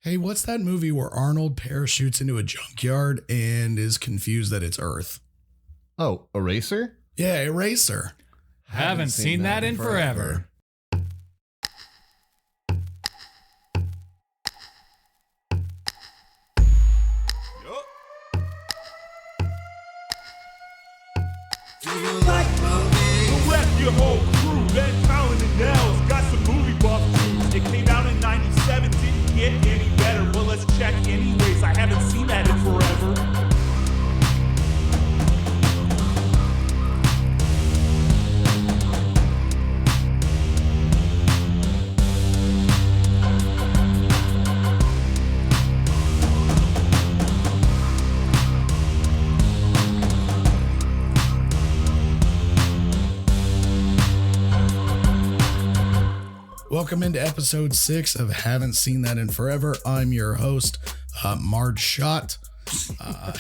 Hey, what's that movie where Arnold parachutes into a junkyard and is confused that it's Earth? Oh, Eraser? Yeah, Eraser. Haven't seen that in forever. Do you like movies? Rep your whole crew, Ben Collin and Nels got some movie buff too. It came out in 97, didn't get any better. Well, let's check anyways, I haven't seen that in forever. Welcome into episode 6 of Haven't Seen That in Forever. I'm your host, Marge Schott. I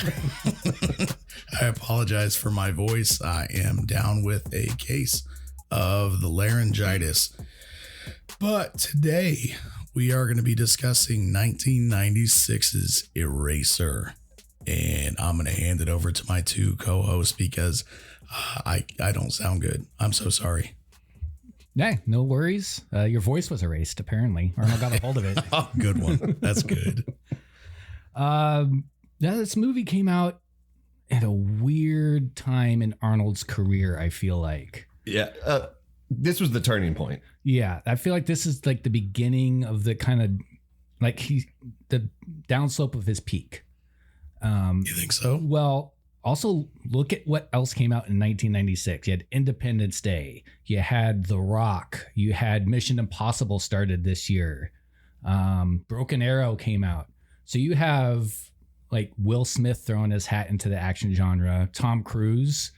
apologize for my voice. I am down with a case of the laryngitis. But today we are going to be discussing 1996's Eraser. And I'm going to hand it over to my two co-hosts because I don't sound good. I'm so sorry. Yeah, no worries. Your voice was erased, apparently. Arnold got a hold of it. Oh, good one. That's good. This movie came out at a weird time in Arnold's career, I feel like. Yeah. This was the turning point. Yeah, I feel like this is like the beginning of the kind of like the downslope of his peak. You think so? Well, also look at what else came out in 1996. You had Independence Day. You had The Rock. You had Mission Impossible started this year. Broken Arrow came out. So you have like Will Smith throwing his hat into the action genre. Tom Cruise,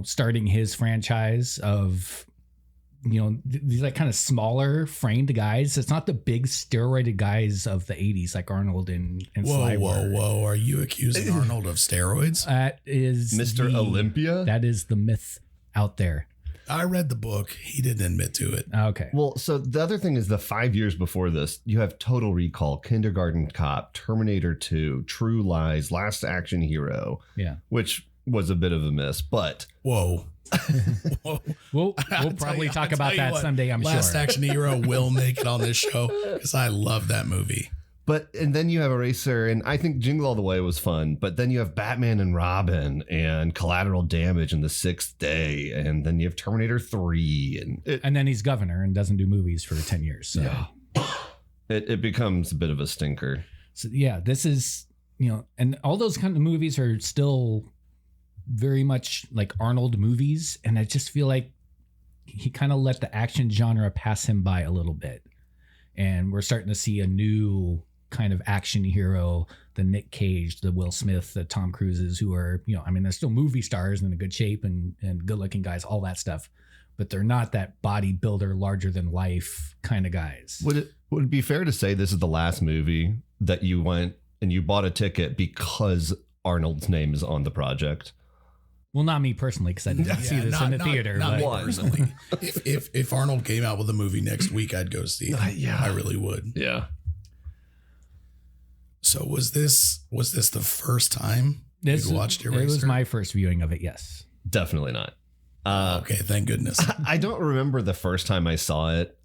starting his franchise of, these like kind of smaller framed guys. It's not the big steroided guys of the 80s like Arnold and Sly were. Whoa. Are you accusing Arnold of steroids? That is Mr. Olympia? That is the myth out there. I read the book. He didn't admit to it. Okay. Well, so the other thing is the 5 years before this, you have Total Recall, Kindergarten Cop, Terminator 2, True Lies, Last Action Hero. Yeah. Which was a bit of a miss, but... Whoa. We'll probably talk about that someday, I'm sure. Last Action Hero will make it on this show because I love that movie. And then you have Eraser, and I think Jingle All the Way was fun, but then you have Batman and Robin and Collateral Damage and The Sixth Day, and then you have Terminator 3. And then he's governor and doesn't do movies for 10 years. So. Yeah. It becomes a bit of a stinker. So yeah, this is, and all those kind of movies are still very much like Arnold movies. And I just feel like he kind of let the action genre pass him by a little bit. And we're starting to see a new kind of action hero, the Nick Cage, the Will Smith, the Tom Cruises, who are, they're still movie stars and in good shape and good looking guys, all that stuff. But they're not that bodybuilder, larger than life kind of guys. Would it be fair to say this is the last movie that you went and you bought a ticket because Arnold's name is on the project? Well, not me personally, because I didn't see this in the theater. Not me personally. If Arnold came out with a movie next week, I'd go see it. Yeah. I really would. Yeah. So was this the first time you watched Eraser? It was my first viewing of it, yes. Definitely not. Okay, thank goodness. I don't remember the first time I saw it,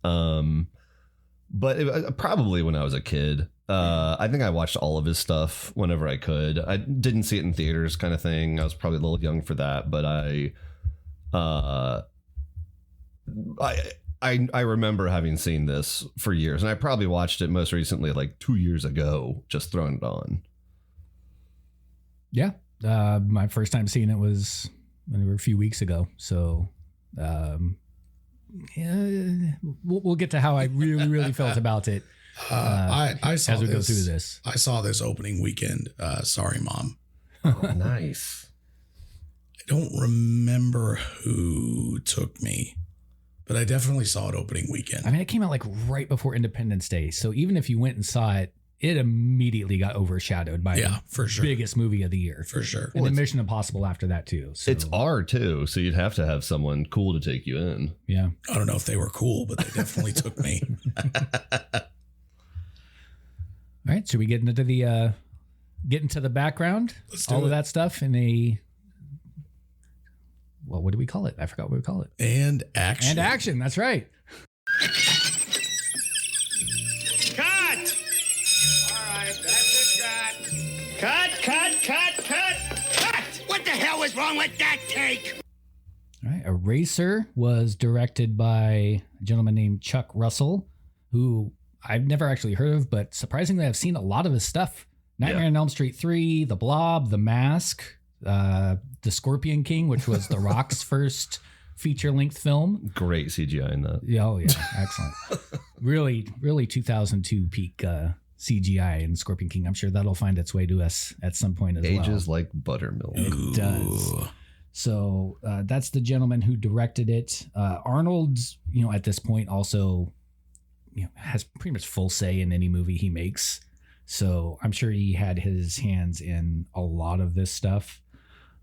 but probably when I was a kid. I think I watched all of his stuff whenever I could. I didn't see it in theaters kind of thing. I was probably a little young for that, but I remember having seen this for years, and I probably watched it most recently like 2 years ago, just throwing it on. Yeah. My first time seeing it was a few weeks ago. So, we'll get to how I really felt about it. I saw as we this, go through this. I saw this opening weekend. Sorry, Mom. Oh, nice. I don't remember who took me, but I definitely saw it opening weekend. I mean, it came out like right before Independence Day. So even if you went and saw it, it immediately got overshadowed by for sure. biggest movie of the year. For sure. And then Mission Impossible after that too. So. It's R too, so you'd have to have someone cool to take you in. Yeah. I don't know if they were cool, but they definitely took me. All right, should we get into the background? Let's do all it. of that stuff in a what do we call it? I forgot what we call it. And action. And action. That's right. Cut! All right, that's a cut. Cut! What the hell is wrong with that take? All right. Eraser was directed by a gentleman named Chuck Russell, who I've never actually heard of, but surprisingly, I've seen a lot of his stuff. Nightmare on Elm Street 3, The Blob, The Mask, The Scorpion King, which was The Rock's first feature-length film. Great CGI in that. Yeah, oh yeah, excellent. really 2002 peak CGI in Scorpion King. I'm sure that'll find its way to us at some point as well. Ages like buttermilk. It does. So that's the gentleman who directed it. Arnold's, at this point also, has pretty much full say in any movie he makes. So I'm sure he had his hands in a lot of this stuff.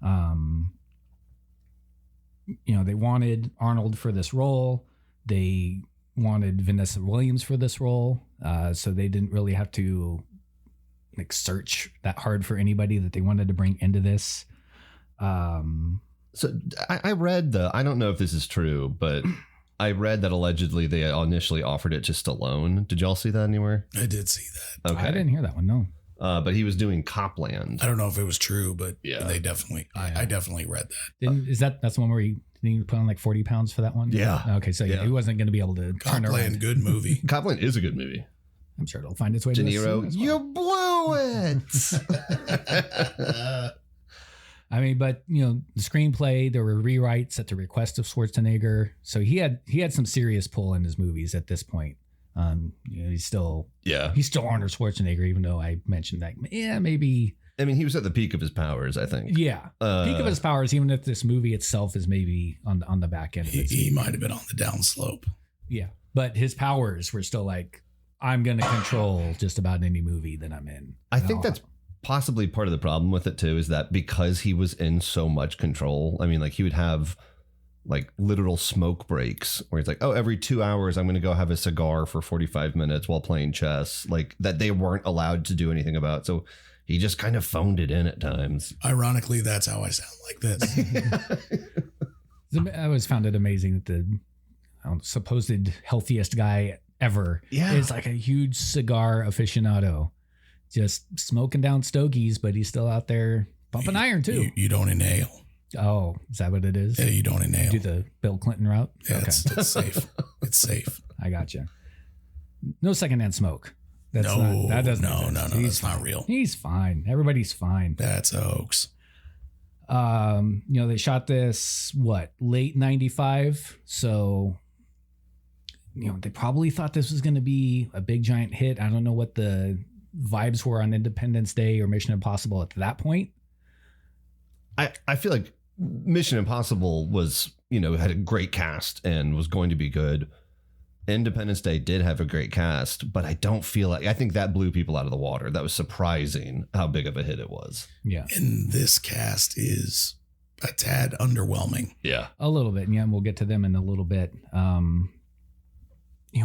They wanted Arnold for this role. They wanted Vanessa Williams for this role. So they didn't really have to search that hard for anybody that they wanted to bring into this. So I read I don't know if this is true, but I read that allegedly they initially offered it to Stallone. Did y'all see that anywhere? I did see that. Okay. I didn't hear that one. No. But he was doing Copland. I don't know if it was true, but Yeah. they definitely, I definitely read that. That's the one where he put on like 40 pounds for that one? Yeah. Okay. So Yeah. he wasn't going to be able to turn Copland, around. good movie. Copland is a good movie. I'm sure it'll find its way De to us Niro, soon as well. you blew it. I mean, but the screenplay, there were rewrites at the request of Schwarzenegger. So he had some serious pull in his movies at this point. He's still Arnold Schwarzenegger, even though I mentioned that. Yeah, maybe. I mean, he was at the peak of his powers, I think. Yeah, peak of his powers. Even if this movie itself is maybe on the back end of it. He might have been on the downslope. Yeah, but his powers were still like, I'm going to control just about any movie that I'm in. I think that's possibly part of the problem with it too, is that because he was in so much control, I mean, like he would have like literal smoke breaks where he's like, oh, every 2 hours, I'm going to go have a cigar for 45 minutes while playing chess, like that they weren't allowed to do anything about. So he just kind of phoned it in at times. Ironically, that's how I sound like this. I always found it amazing that the supposed healthiest guy ever Yeah. is like a huge cigar aficionado, just smoking down stogies, but he's still out there pumping iron too. You don't inhale. Oh, is that what it is? Yeah, you don't inhale. Do the Bill Clinton route? Yeah, it's safe. It's safe. I gotcha. No secondhand smoke. That doesn't no, exist. that's not real. He's fine. Everybody's fine. That's a hoax. They shot this late 95. So, they probably thought this was going to be a big giant hit. I don't know what the vibes were on Independence Day or Mission Impossible at that point. I feel like Mission Impossible was, had a great cast and was going to be good. Independence Day did have a great cast, but I don't feel like, I think that blew people out of the water. That was surprising how big of a hit it was. Yeah. And this cast is a tad underwhelming. Yeah. A little bit. Yeah. And we'll get to them in a little bit.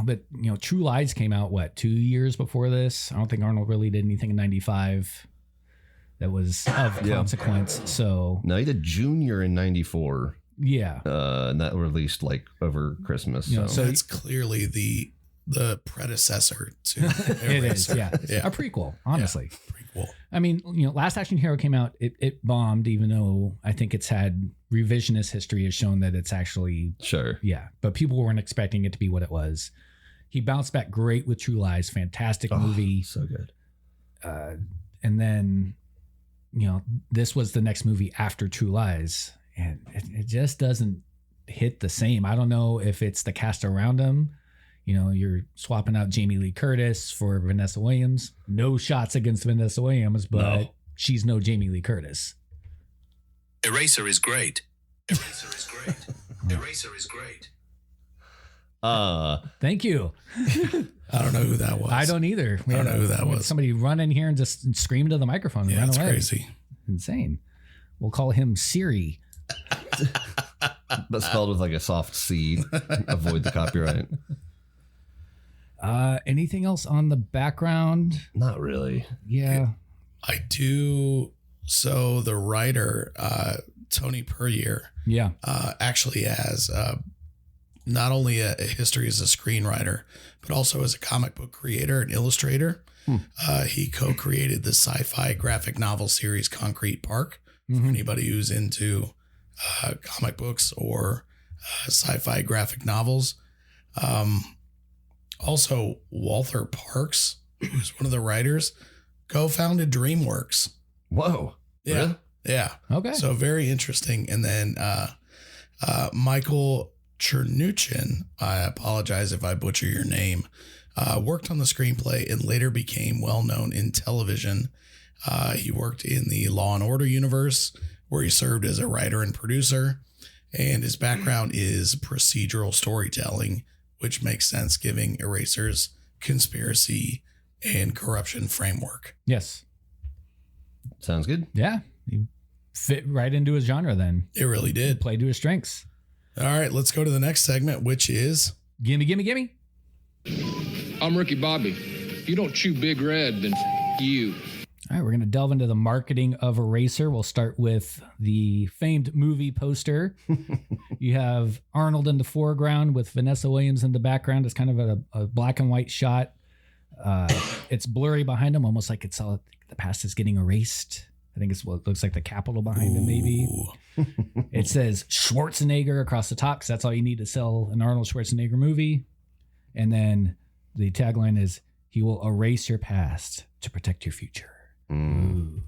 But True Lies came out 2 years before this. I don't think Arnold really did anything in 95 that was of consequence. So No, he did Junior in 94. yeah. And that released over Christmas. Yeah, So So it's clearly the predecessor to It is. Eraser. Yeah. A prequel, honestly. Prequel. I mean, Last Action Hero came out, it bombed, even though I think it's had revisionist history has shown that it's actually, sure. yeah, but people weren't expecting it to be what it was. He bounced back great with True Lies, fantastic movie. So good. And then, this was the next movie after True Lies, and it just doesn't hit the same. I don't know if it's the cast around him. You're swapping out Jamie Lee Curtis for Vanessa Williams. No shots against Vanessa Williams, but she's no Jamie Lee Curtis. Eraser is great. Eraser is great. Eraser is great. Thank you. I don't know who that was. I don't either. I don't know who that we had was. Somebody run in here and just scream into the microphone and Yeah, run it's away. crazy. Insane. We'll call him Siri. But spelled with a soft C. Avoid the copyright. Anything else on the background? Not really. Yeah. I do. So the writer, Tony Puryear, Yeah. actually has not only a history as a screenwriter, but also as a comic book creator and illustrator. He co-created the sci-fi graphic novel series Concrete Park for anybody who's into comic books or sci-fi graphic novels. Also, Walter Parks, who's one of the writers, co-founded DreamWorks. Whoa. Yeah. Really? Yeah. Okay. So very interesting. And then Michael Chernuchin, I apologize if I butcher your name, worked on the screenplay and later became well known in television. He worked in the Law and Order universe, where he served as a writer and producer. And his background is procedural storytelling, which makes sense given Eraser's conspiracy and corruption framework. Yes. Sounds good. Yeah. He fit right into his genre then. It really did. Played to his strengths. All right, let's go to the next segment, which is Gimme, gimme, gimme. I'm Ricky Bobby. If you don't chew Big Red, then you. All right, we're going to delve into the marketing of Eraser. We'll start with the famed movie poster. You have Arnold in the foreground with Vanessa Williams in the background. It's kind of a black and white shot. It's blurry behind him, almost like it's all the past is getting erased. I think it's what looks like the Capitol behind him, maybe. It says Schwarzenegger across the top because that's all you need to sell an Arnold Schwarzenegger movie. And then the tagline is, "He will erase your past to protect your future." Ooh.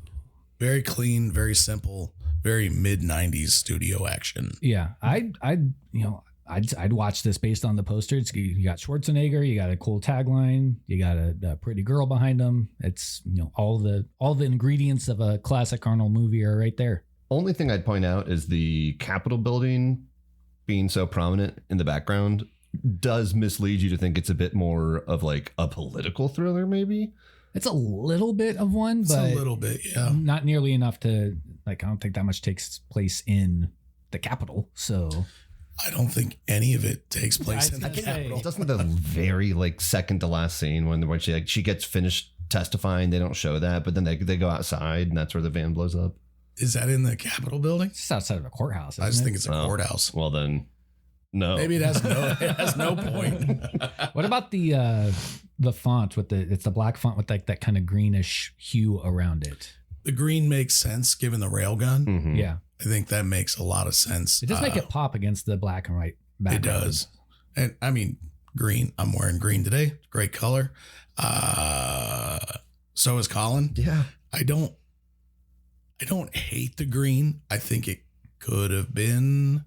very clean, very simple, very mid-90s studio action. Yeah, I'd watch this based on the poster. You got Schwarzenegger, you got a cool tagline, you got a pretty girl behind him. It's all the ingredients of a classic Arnold movie are right there. Only thing I'd point out is the Capitol building being so prominent in the background does mislead you to think it's a bit more of like a political thriller, maybe. It's a little bit of one, It's but a little bit, yeah. not nearly enough to I don't think that much takes place in the Capitol. So I don't think any of it takes place in the I'd say- Capitol. Doesn't the very like second to last scene when she gets finished testifying, they don't show that, but then they go outside and that's where the van blows up. Is that in the Capitol building? it's just outside of a courthouse. I just isn't think it? it's a Oh. courthouse. Well then, no. Maybe it has no point. What about the font with it's the black font with like that kind of greenish hue around it? The green makes sense given the railgun. Mhm. Yeah, I think that makes a lot of sense. it does make it pop against the black and white background. It does. And I mean, green. I'm wearing green today. Great color. So is Colin. Yeah. I don't hate the green. I think it could have been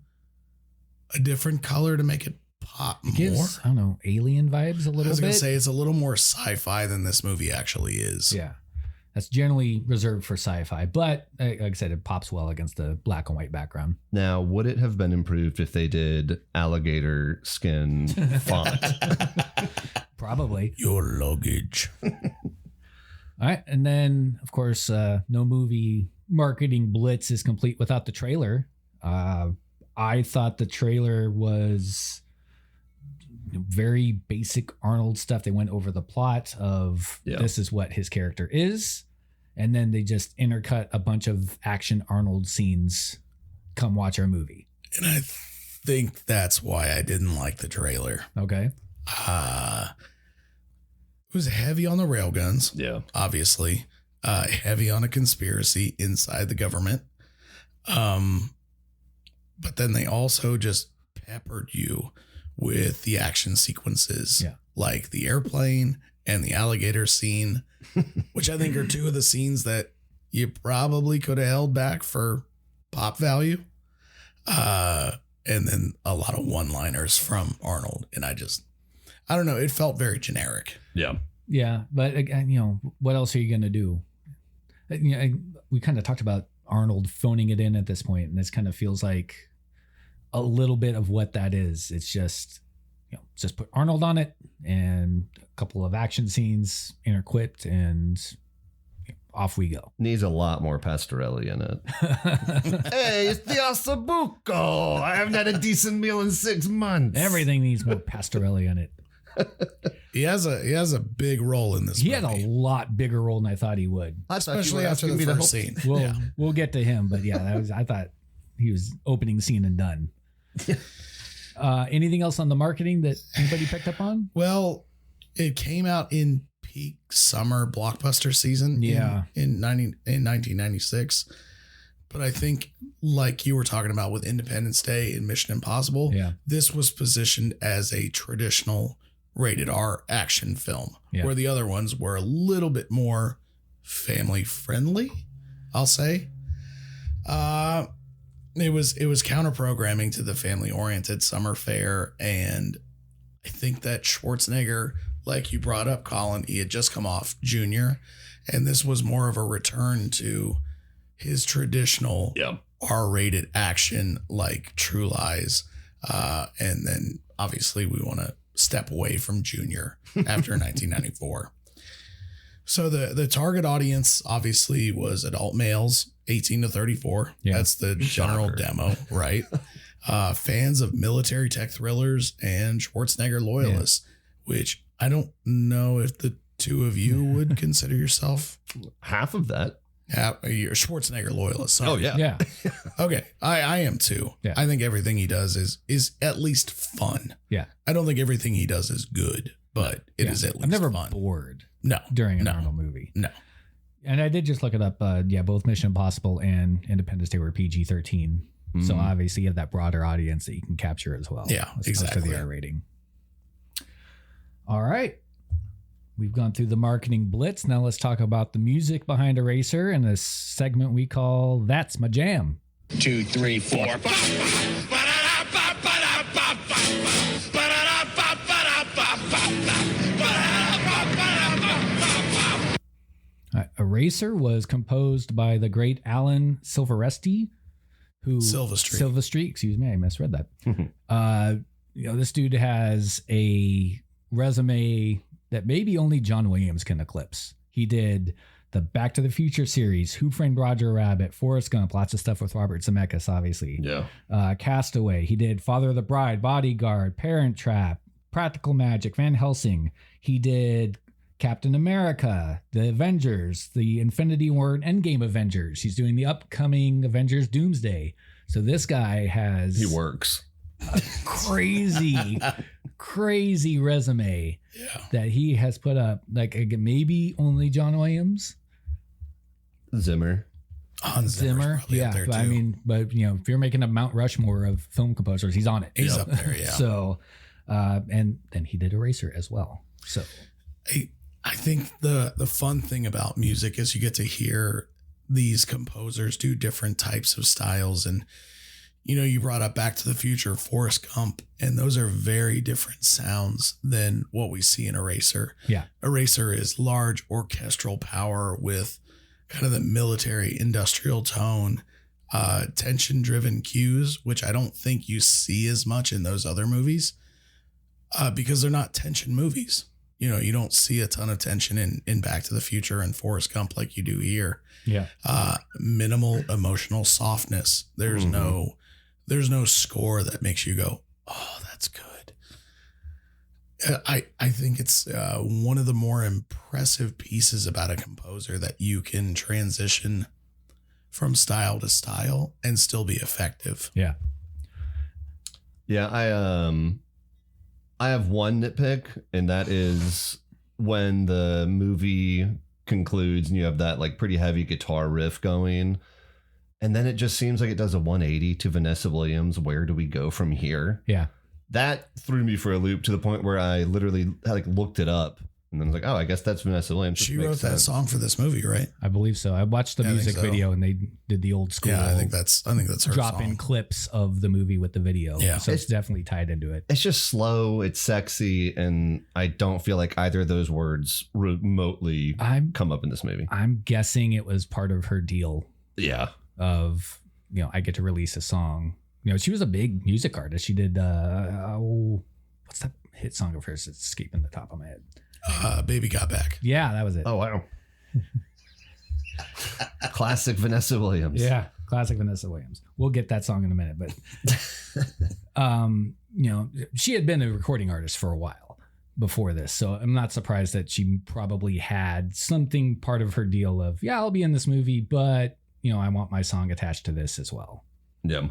a different color to make it pop It gives more. I don't know, alien vibes a I little was bit. gonna say it's a little more sci-fi than this movie actually is. Yeah, that's generally reserved for sci-fi, but like I said, it pops well against the black and white background. Now, would it have been improved if they did alligator skin font? Probably. Your luggage. All right, and then of course, no movie marketing blitz is complete without the trailer. I thought the trailer was very basic Arnold stuff. They went over the plot of this is what his character is, and then they just intercut a bunch of action Arnold scenes. Come watch our movie. And I think that's why I didn't like the trailer. Okay. It was heavy on the railguns. Yeah. Obviously. Heavy on a conspiracy inside the government. But then they also just peppered you with the action sequences, like the airplane and the alligator scene, which I think are two of the scenes that you probably could have held back for pop value. And then a lot of one-liners from Arnold. And I don't know. It felt very generic. Yeah. Yeah, but again, what else are you going to do? We kind of talked about Arnold phoning it in at this point, and this kind of feels like a little bit of what that is. It's just, just put Arnold on it and a couple of action scenes interquipped, and off we go. Needs a lot more pastorelli in it. Hey, it's the Ossobuco. I haven't had a decent meal in 6 months. Everything needs more pastorelli in it. He has a big role in this He movie. had a lot bigger role than I thought he would. Especially after the first scene. We'll get to him, but yeah, I thought he was opening scene and done. Anything else on the marketing that anybody picked up on? Well, it came out in peak summer blockbuster season. In 1996. But I think, like you were talking about with Independence Day and Mission Impossible, this was positioned as a traditional rated R action film, where the other ones were a little bit more family friendly, I'll say. It was counter programming to the family oriented summer fare, and I think that Schwarzenegger, like you brought up, Colin, he had just come off Junior, and this was more of a return to his traditional R-rated action like True Lies. And then obviously we want to step away from Junior after 1994. So the target audience obviously was adult males, 18 to 34. That's the general demo, right? Fans of military tech thrillers and Schwarzenegger loyalists, which I don't know if the two of you would consider yourself half of that. You're a Schwarzenegger loyalist. Sorry. Oh yeah. Okay. I am too. Yeah. I think everything he does is at least fun. Yeah. I don't think everything he does is good, but it is at least I'm never fun. bored. No. During a normal movie. No. And I did just look it up. Both Mission Impossible and Independence Day were PG-13. So obviously you have that broader audience that you can capture as well. Yeah, as exactly. opposed to the R rating. All right. We've gone through the marketing blitz. Now let's talk about the music behind Eraser in a segment we call That's My Jam. 2, 3, 4. Eraser was composed by the great Alan Silvestri, Silvestri, excuse me, I misread that. This dude has a resume that maybe only John Williams can eclipse. He did the Back to the Future series, Who Framed Roger Rabbit, Forrest Gump, lots of stuff with Robert Zemeckis, obviously. Yeah. Castaway. He did Father of the Bride, Bodyguard, Parent Trap, Practical Magic, Van Helsing. He did Captain America, the Avengers, the Infinity War Endgame Avengers. He's doing the upcoming Avengers Doomsday. So this guy has... He works. A crazy resume that he has put up. Like maybe only John Williams, Zimmer, Hans Zimmer. Yeah, there but too. I mean, but if you're making a Mount Rushmore of film composers, he's on it. He's up there. Yeah. So, and then he did Eraser as well. So, I think the fun thing about music is you get to hear these composers do different types of styles. And you brought up Back to the Future, Forrest Gump, and those are very different sounds than what we see in Eraser. Yeah. Eraser is large orchestral power with kind of the military industrial tone, tension-driven cues, which I don't think you see as much in those other movies because they're not tension movies. You don't see a ton of tension in Back to the Future and Forrest Gump like you do here. Yeah. Minimal emotional softness. There's no score that makes you go, oh, that's good. I think it's one of the more impressive pieces about a composer that you can transition from style to style and still be effective. Yeah. Yeah, I have one nitpick, and that is when the movie concludes and you have that like pretty heavy guitar riff going. And then it just seems like it does a 180 to Vanessa Williams. Where do we go from here? Yeah. That threw me for a loop to the point where I literally looked it up and then was like, oh, I guess that's Vanessa Williams. She wrote that song for this movie, right? I believe so. I watched the music video and they did the old school. Yeah, I think that's her drop song. in clips of the movie with the video. Yeah. So it's definitely tied into it. It's just slow. It's sexy. And I don't feel like either of those words remotely come up in this movie. I'm guessing it was part of her deal. Yeah. Of, I get to release a song. She was a big music artist. She did, what's that hit song of hers that's escaping the top of my head? Baby Got Back. Yeah, that was it. Oh, wow. Classic Vanessa Williams. Yeah, classic Vanessa Williams. We'll get that song in a minute, but, she had been a recording artist for a while, before this. So I'm not surprised that she probably had something part of her deal of, yeah, I'll be in this movie, but I want my song attached to this as well. Yeah.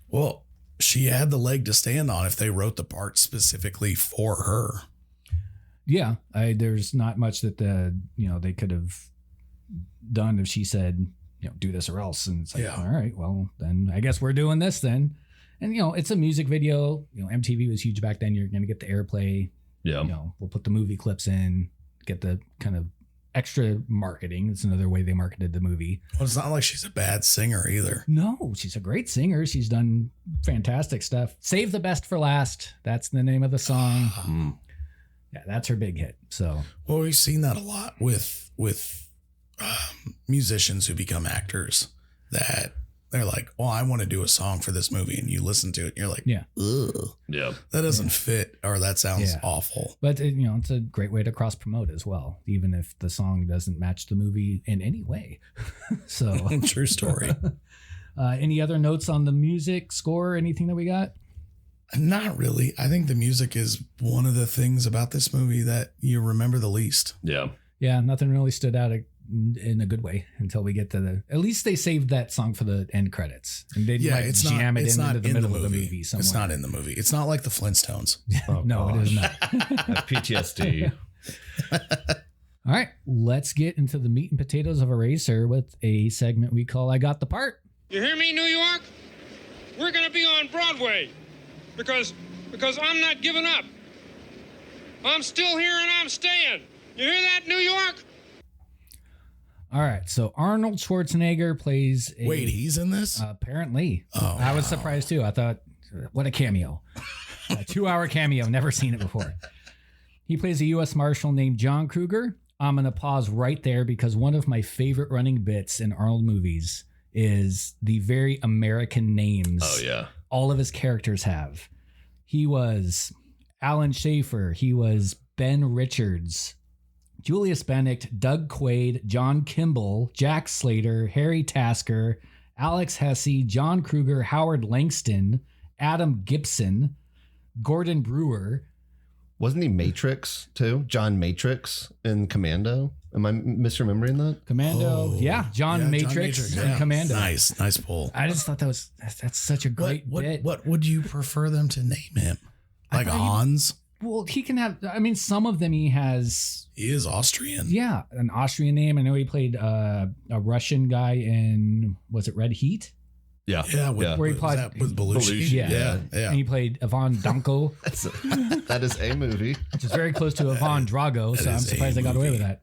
Well, she had the leg to stand on if they wrote the part specifically for her. Yeah. There's not much that they could have done if she said, do this or else. And it's like, all right, well, then I guess we're doing this then. And, it's a music video. MTV was huge back then. You're going to get the airplay. Yeah. We'll put the movie clips in, get the kind of extra marketing. It's another way they marketed the movie. Well, it's not like she's a bad singer either. No, she's a great singer. She's done fantastic stuff. Save the Best for Last. That's the name of the song. Yeah, that's her big hit. So, well, we've seen that a lot with musicians who become actors, that they're like, well, I want to do a song for this movie. And you listen to it and you're like, yeah, ugh, yeah, that doesn't fit, or that sounds awful. But it's a great way to cross promote as well, even if the song doesn't match the movie in any way. So true story. Any other notes on the music score, anything that we got? Not really. I think the music is one of the things about this movie that you remember the least. Yeah. Yeah. Nothing really stood out in a good way until we get to at least they saved that song for the end credits. And they it's jam not, it it's into not the in middle the of the movie. movie somewhere. It's not in the movie. It's not like the Flintstones. Oh, no, gosh. it is not. I have PTSD. All right. Let's get into the meat and potatoes of Eraser with a segment we call I Got the Part. You hear me, New York? We're going to be on Broadway because I'm not giving up. I'm still here and I'm staying. You hear that, New York? All right. So Arnold Schwarzenegger plays Wait, he's in this? Apparently. Oh, I was surprised too. I thought, what a cameo. A 2-hour cameo. Never seen it before. He plays a U.S. Marshal named John Kruger. I'm going to pause right there because one of my favorite running bits in Arnold movies is the very American names. Oh, yeah. All of his characters have. He was Alan Schaefer. He was Ben Richards, Julius Benedict, Doug Quaid, John Kimball, Jack Slater, Harry Tasker, Alex Hesse, John Kruger, Howard Langston, Adam Gibson, Gordon Brewer. Wasn't he Matrix too? John Matrix in Commando? Am I misremembering that? Commando. John Matrix in Commando. Nice pull. I just thought that's such a great bit. What would you prefer them to name him? Like Hans? Well, he can have, some of them he has. He is Austrian. Yeah, an Austrian name. I know he played a Russian guy in, was it Red Heat? Yeah. Yeah. Where he played with Belushi. Yeah. And he played Ivan Danko. That is a movie. Which is very close to Ivan Drago. So I'm surprised they got away with that.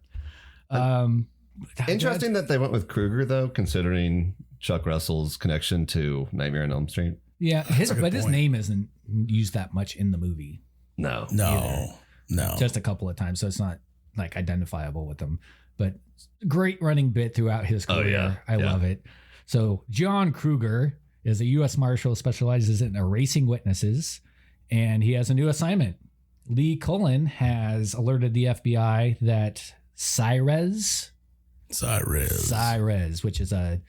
Interesting that they went with Kruger, though, considering Chuck Russell's connection to Nightmare on Elm Street. Yeah, his name isn't used that much in the movie. No. Just a couple of times, so it's not like identifiable with them. But great running bit throughout his career. Oh, yeah. I love it. So John Kruger is a U.S. Marshal, specializes in erasing witnesses, and he has a new assignment. Lee Cullen has alerted the FBI that Cyrez, which is an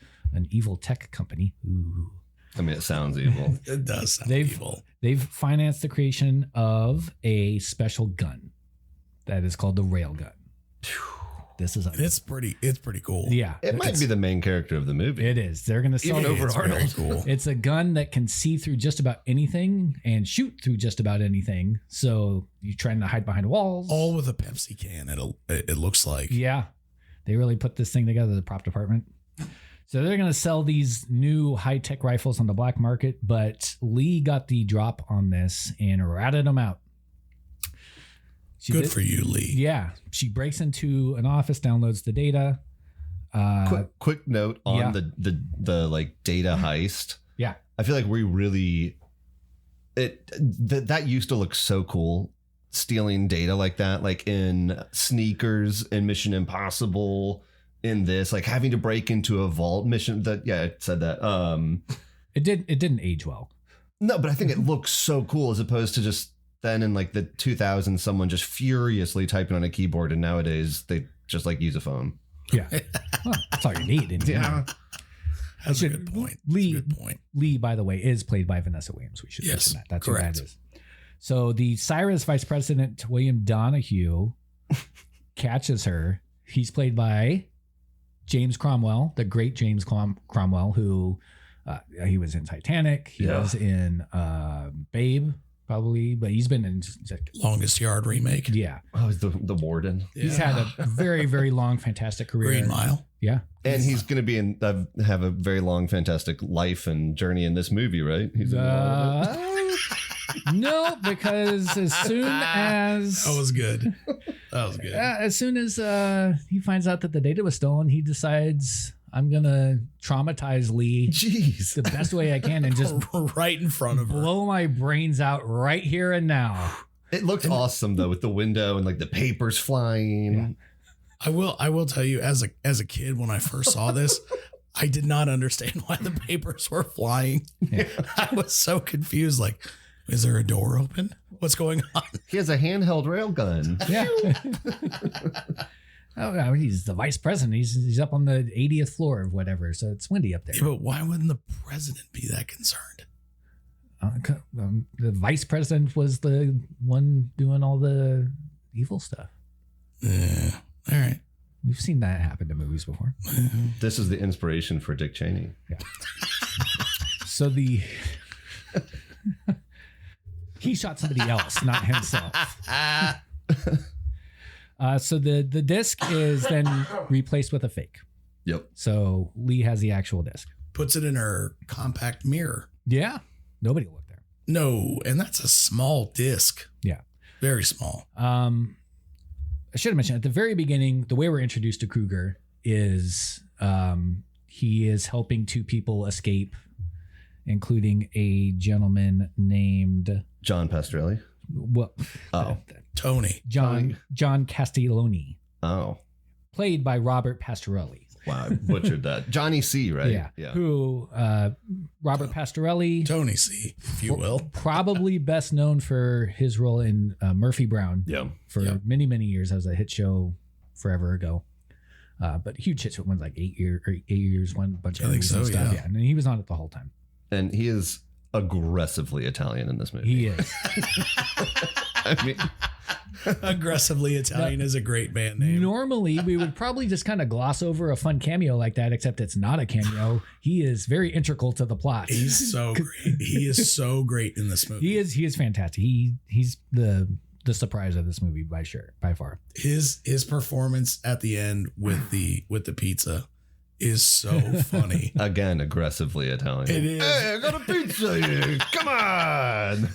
evil tech company. Ooh. I mean, it sounds evil. It does sound evil. They've financed the creation of a special gun that is called the railgun. It's pretty cool. Yeah. It might be the main character of the movie. It is. They're going to sell it over Arnold. Cool. It's a gun that can see through just about anything and shoot through just about anything. So you're trying to hide behind walls. All with a Pepsi can, it looks like. Yeah. They really put this thing together, the prop department. So they're going to sell these new high-tech rifles on the black market, but Lee got the drop on this and ratted them out. Good for you, Lee. Yeah. She breaks into an office, downloads the data. Quick note on the like data heist. Yeah. I feel like we really that used to look so cool, stealing data like that, like in Sneakers and Mission Impossible, in this, like having to break into a vault mission. It said that. It didn't age well. No, but I think it looks so cool as opposed to just then in like the 2000s, someone just furiously typing on a keyboard, and nowadays they just like use a phone. Yeah. Well, that's all you need. Yeah. That's a good point. Lee, by the way, is played by Vanessa Williams. We should mention that. That's correct. Who that is. So the Cyrus vice president, William Donahue, catches her. He's played by James Cromwell, the great James Cromwell, who he was in Titanic. He was in Babe, probably, but he's been in Longest Yard remake. Yeah. Oh, he's the warden. He's had a very, very long, fantastic career. Green Mile. Yeah. And he's going to be in have a very long, fantastic life and journey in this movie, right? He's in all of it. No, because as soon as That was good. That was good. as soon as he finds out that the data was stolen, he decides, I'm gonna traumatize Lee Jeez. the best way I can and just right in front of her. blow my brains out right here and now. It looked awesome though, with the window and like the papers flying. I will tell you, as a kid, when I first saw this, I did not understand why the papers were flying. Yeah. I was so confused. Like, is there a door open? What's going on? He has a handheld railgun. Yeah. Oh, I mean, he's the vice president. He's up on the 80th floor of whatever, so it's windy up there. Yeah, but why wouldn't the president be that concerned? The vice president was the one doing all the evil stuff. Yeah. All right. We've seen that happen to movies before. This is the inspiration for Dick Cheney. Yeah. So he shot somebody else, not himself. So the disc is then replaced with a fake. Yep. So Lee has the actual disc. Puts it in her compact mirror. Yeah. Nobody will look there. No, and that's a small disc. Yeah. Very small. I should have mentioned at the very beginning, the way we're introduced to Kruger is he is helping two people escape, including a gentleman named John Pastrelli. Tony. John Castiglione, played by Robert Pastorelli. Wow, I butchered that. Johnny C, right? Yeah. Who Robert Pastorelli, Tony C, if you will. probably best known for his role in Murphy Brown. Yeah. For many, many years. That was a hit show forever ago. But huge hit show, one like 8 years, one bunch of I think so, stuff. yeah. And he was on it the whole time. And he is aggressively Italian in this movie. He is. I mean, Aggressively Italian is a great band name. Normally, we would probably just kind of gloss over a fun cameo like that, except it's not a cameo. He is very integral to the plot. He's so great. He is so great in this movie. He is fantastic. He's the surprise of this movie by far. His performance at the end with the pizza is so funny. again, aggressively Italian. It is. Hey, I got a pizza here. Come on.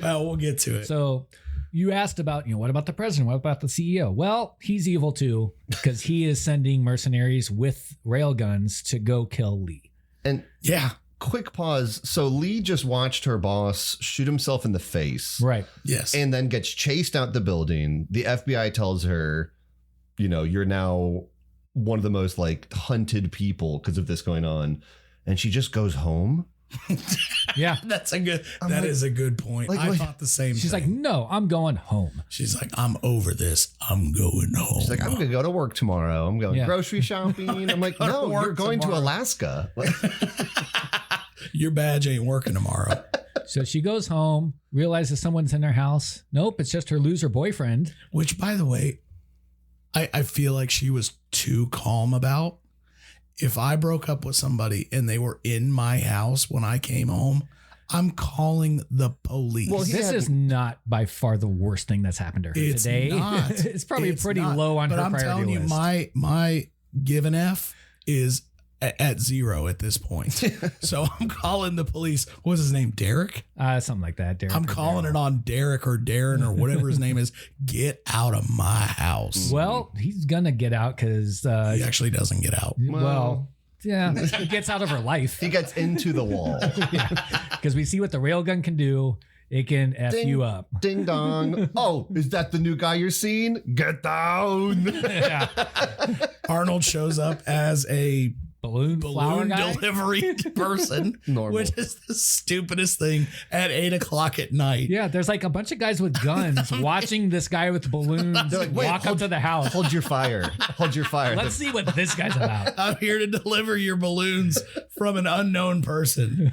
Well, we'll get to it. So you asked about, what about the president? What about the CEO? Well, he's evil too, because he is sending mercenaries with railguns to go kill Lee. And yeah. Quick pause. So Lee just watched her boss shoot himself in the face. Right. Yes. And then gets chased out the building. The FBI tells her, you're now one of the most hunted people because of this going on. And she just goes home. Yeah. That is a good point. I thought the same She's thing. like, no, I'm going home. She's like, I'm over this. I'm going home. She's like, I'm going to go to work tomorrow. I'm going grocery shopping. I'm like, no, you're going to Alaska. Your badge ain't working tomorrow. So she goes home, realizes someone's in her house. Nope, it's just her loser boyfriend. Which, by the way, I feel like she was too calm about. If I broke up with somebody and they were in my house when I came home, I'm calling the police. Well, this is not by far the worst thing that's happened to her today. Not. It's probably pretty low on her priority list. But I'm telling you, my give an F is at 0 at this point. So I'm calling the police. What's his name? Derek? Something like that. Derek. I'm calling it on Derek or Darren or whatever his name is. Get out of my house. Well, he's going to get out because... he actually doesn't get out. Well, yeah, he gets out of her life. He gets into the wall. Because we see what the railgun can do. It can F you up. Ding dong. Oh, is that the new guy you're seeing? Get down. Yeah. Arnold shows up as a balloon flower guy. delivery person, Normal. which is the stupidest thing at 8:00 at night. Yeah, there's like a bunch of guys with guns watching this guy with balloons They're like, "Wait, walk up to the house. Hold your fire. Hold your fire. Let's see what this guy's about. I'm here to deliver your balloons from an unknown person.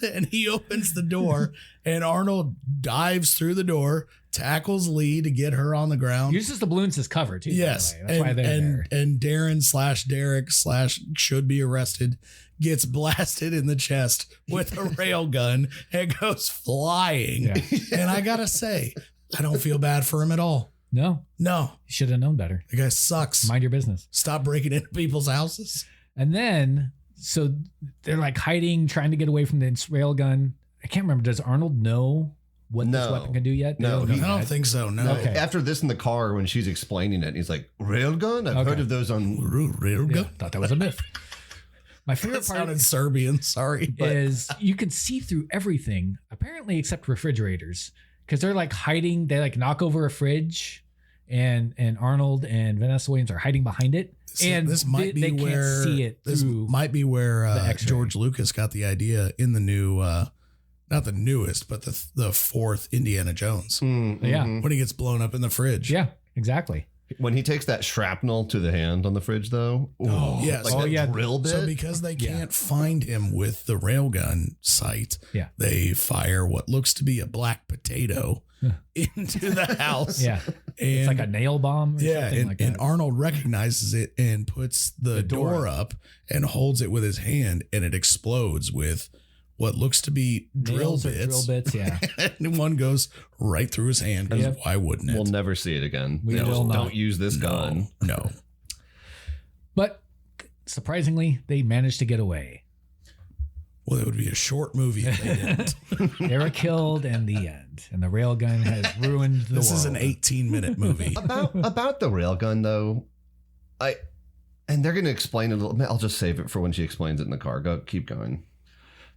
And he opens the door, and Arnold dives through the door, tackles Lee to get her on the ground. Uses the balloons as cover too. Yes. by the way. That's why they're there. And Darren / Derek / should be arrested gets blasted in the chest with a rail gun and goes flying. Yeah. And I gotta say, I don't feel bad for him at all. No, No, you should have known better. the guy sucks. Mind your business. Stop breaking into people's houses. And then, so they're like hiding, trying to get away from the rail gun. I can't remember. Does Arnold know what this No. weapon can do yet? They No, don't know I don't yet. think so. No. Okay. After this in the car, when she's explaining it, he's like, "Railgun? I've Okay. heard of those on." Rail Yeah, gun? thought that was a myth. My favorite That part sounded Serbian. Sorry. But is you can see through everything, apparently except refrigerators, because they're like hiding. They like knock over a fridge, and Arnold and Vanessa Williams are hiding behind it. And this might be they where can't see it this through. might be where the X-ray. George Lucas got the idea in the new, not the newest, but the fourth Indiana Jones Yeah. when he gets blown up in the fridge. Yeah, exactly. When he takes that shrapnel to the hand on the fridge, though, yes. like Oh, that yeah. drill bit. So because they can't find him with the railgun sight, Yeah. they fire what looks to be a black potato into the house. Yeah, And it's like a nail bomb. Or yeah, something and, like and that. Arnold recognizes it and puts the door up and holds it with his hand, and it explodes with what looks to be drill Nails or bits. Drill bits. Yeah. And one goes right through his hand. 'Cause Yep. why wouldn't it? We'll never see it again. We They will just not. don't use this gun. No. But surprisingly, they managed to get away. Well, it would be a short movie if they didn't. They were killed in the end, and the railgun has ruined the This world. is an 18-minute movie. About the railgun, though, and they're going to explain it a little bit. I'll just save it for when she explains it in the car. Keep going.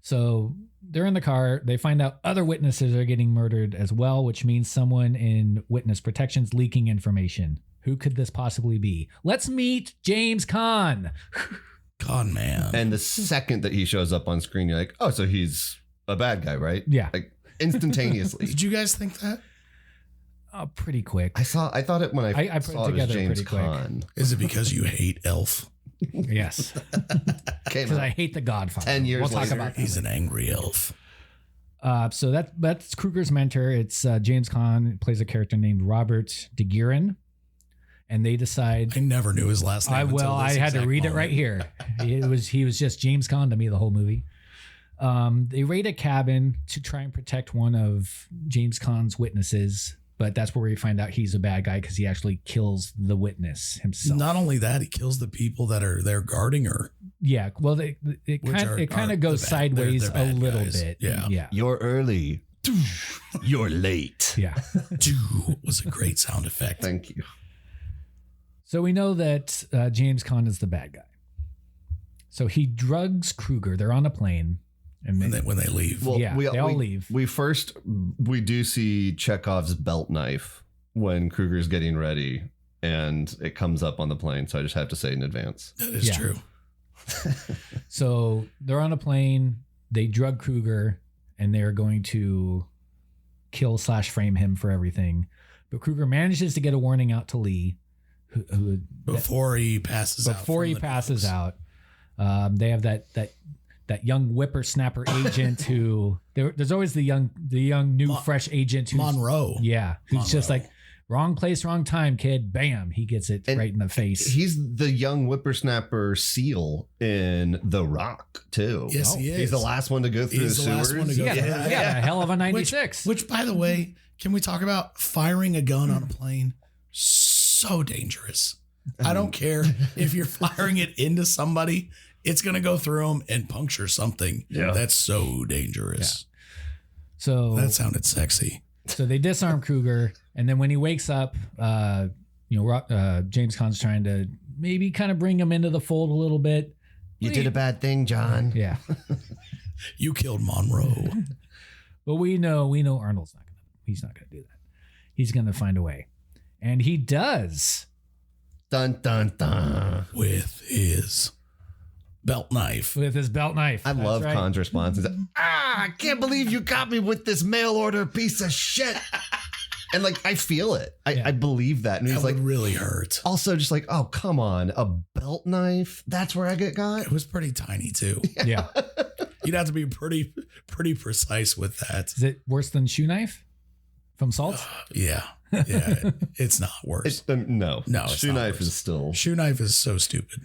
So they're in the car. They find out other witnesses are getting murdered as well, which means someone in witness protection's leaking information. Who could this possibly be? Let's meet James Caan. Con man. And the second that he shows up on screen, you're like, oh, so he's a bad guy, right? Yeah. Like instantaneously. Did you guys think that? Pretty quick. I thought it when I put it saw it as together James pretty quick. Caan. Is it because you hate Elf? Yes. Came Because out. I hate The Godfather. 10 years We'll talk later. about that. He's an angry elf. So that's Kruger's mentor. It's James Caan plays a character named Robert De Guerin, and they decide. I never knew his last name. until I this had to exact read it moment. right here. He was just James Caan to me the whole movie. They raid a cabin to try and protect one of James Caan's witnesses, but that's where we find out he's a bad guy because he actually kills the witness himself. Not only that, he kills the people that are there guarding her. Yeah, well, it Which kind are of goes the bad- sideways they're a bad little guys. bit. Yeah. yeah, You're early. You're late. yeah. Was a great sound effect. Thank you. So we know that James Caan is the bad guy. So he drugs Kruger. They're on a plane, and When they leave. Well, Yeah, they all leave. We do see Chekhov's belt knife when Kruger's getting ready, and it comes up on the plane. So I just have to say in advance. That is Yeah. true. So they're on a plane. They drug Kruger, and they're going to kill / frame him for everything. But Kruger manages to get a warning out to Lee, who Before he passes out. before from he the passes nose. out. They have that young whippersnapper agent who there's always the young new fresh agent who's Monroe. yeah, who's just Monroe. like wrong place, wrong time, kid. Bam, he gets it And right in the face. He's the young whippersnapper seal in The Rock too. Yes, he is. He's the last one to go through He's the the last sewers. one to go yeah, through. yeah, a hell of a Which, 96. which, by the way, can we talk about firing a gun on a plane? So dangerous. I don't care if you're firing it into somebody. It's going to go through them and puncture something. Yeah. That's so dangerous. So That sounded sexy. So they disarm Kruger, and then when he wakes up, James Caan's trying to maybe kind of bring him into the fold a little bit. You did a bad thing, John. Yeah, You killed Monroe. but we know Arnold's he's not gonna do that. He's gonna find a way, and he does. Dun dun dun. With his belt knife. with his belt knife. I That's love right. Khan's response. He's like, I can't believe you got me with this mail order piece of shit. And like, I feel it. I believe that. And That he's would like, really hurt. also just like, oh, come on. A belt knife? That's where I get got? It was pretty tiny too. Yeah. You'd have to be pretty precise with that. Is it worse than shoe knife from Salt? Yeah. It's not worse. No. No, it's Shoe not knife worse. is still. Shoe knife is so stupid.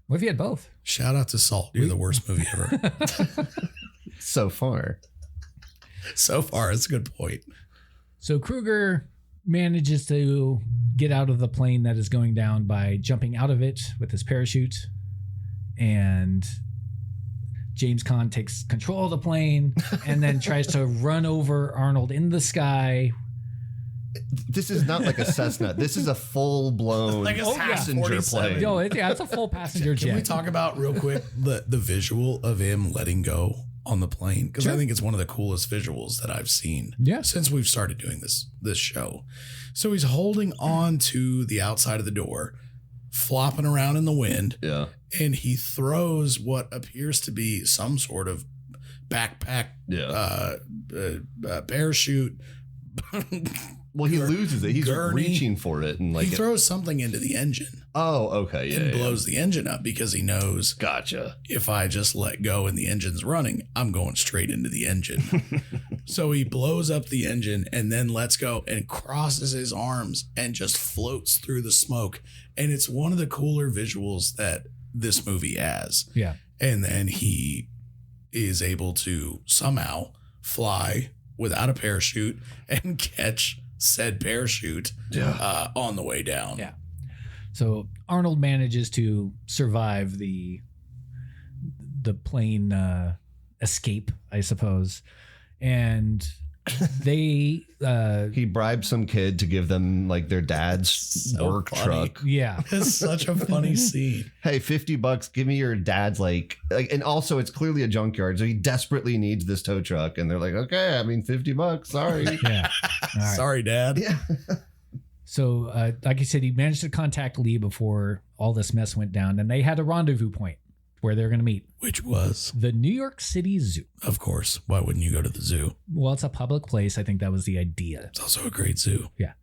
What if you had both? Shout out to Salt. You're the worst movie ever. So far. So far, it's a good point. So Kruger manages to get out of the plane that is going down by jumping out of it with his parachute. And James Caan takes control of the plane and then tries to run over Arnold in the sky. This is not like a Cessna. This is a full blown Like a passenger 47. plane. Yo, it's a full passenger jet. Can we talk about real quick the visual of him letting go on the plane? Because I think it's one of the coolest visuals that I've seen since we've started doing this show. So he's holding on to the outside of the door, flopping around in the wind. Yeah. And he throws what appears to be some sort of backpack, parachute. Well, he loses it. He's gurney. reaching for it, and like He throws something into the engine oh, okay, yeah, and yeah. blows the engine up because he knows, Gotcha. if I just let go and the engine's running, I'm going straight into the engine. So he blows up the engine and then lets go and crosses his arms and just floats through the smoke. And it's one of the cooler visuals that this movie has. Yeah. And then he is able to somehow fly without a parachute and catch said parachute on the way down. Yeah. So Arnold manages to survive the plane escape, I suppose. And they He bribed some kid to give them like their dad's So work funny. truck. yeah. It's such a funny scene. Hey, $50, give me your dad's like, and also it's clearly a junkyard, so he desperately needs this tow truck, and they're like, okay, I mean $50, sorry. Yeah. All right. Sorry, Dad. Yeah. So, like I said, he managed to contact Lee before all this mess went down, and they had a rendezvous point where they're going to meet. Which was, The New York City Zoo. of course, why wouldn't you go to the zoo? Well, it's a public place. I think that was the idea. It's also a great zoo. Yeah.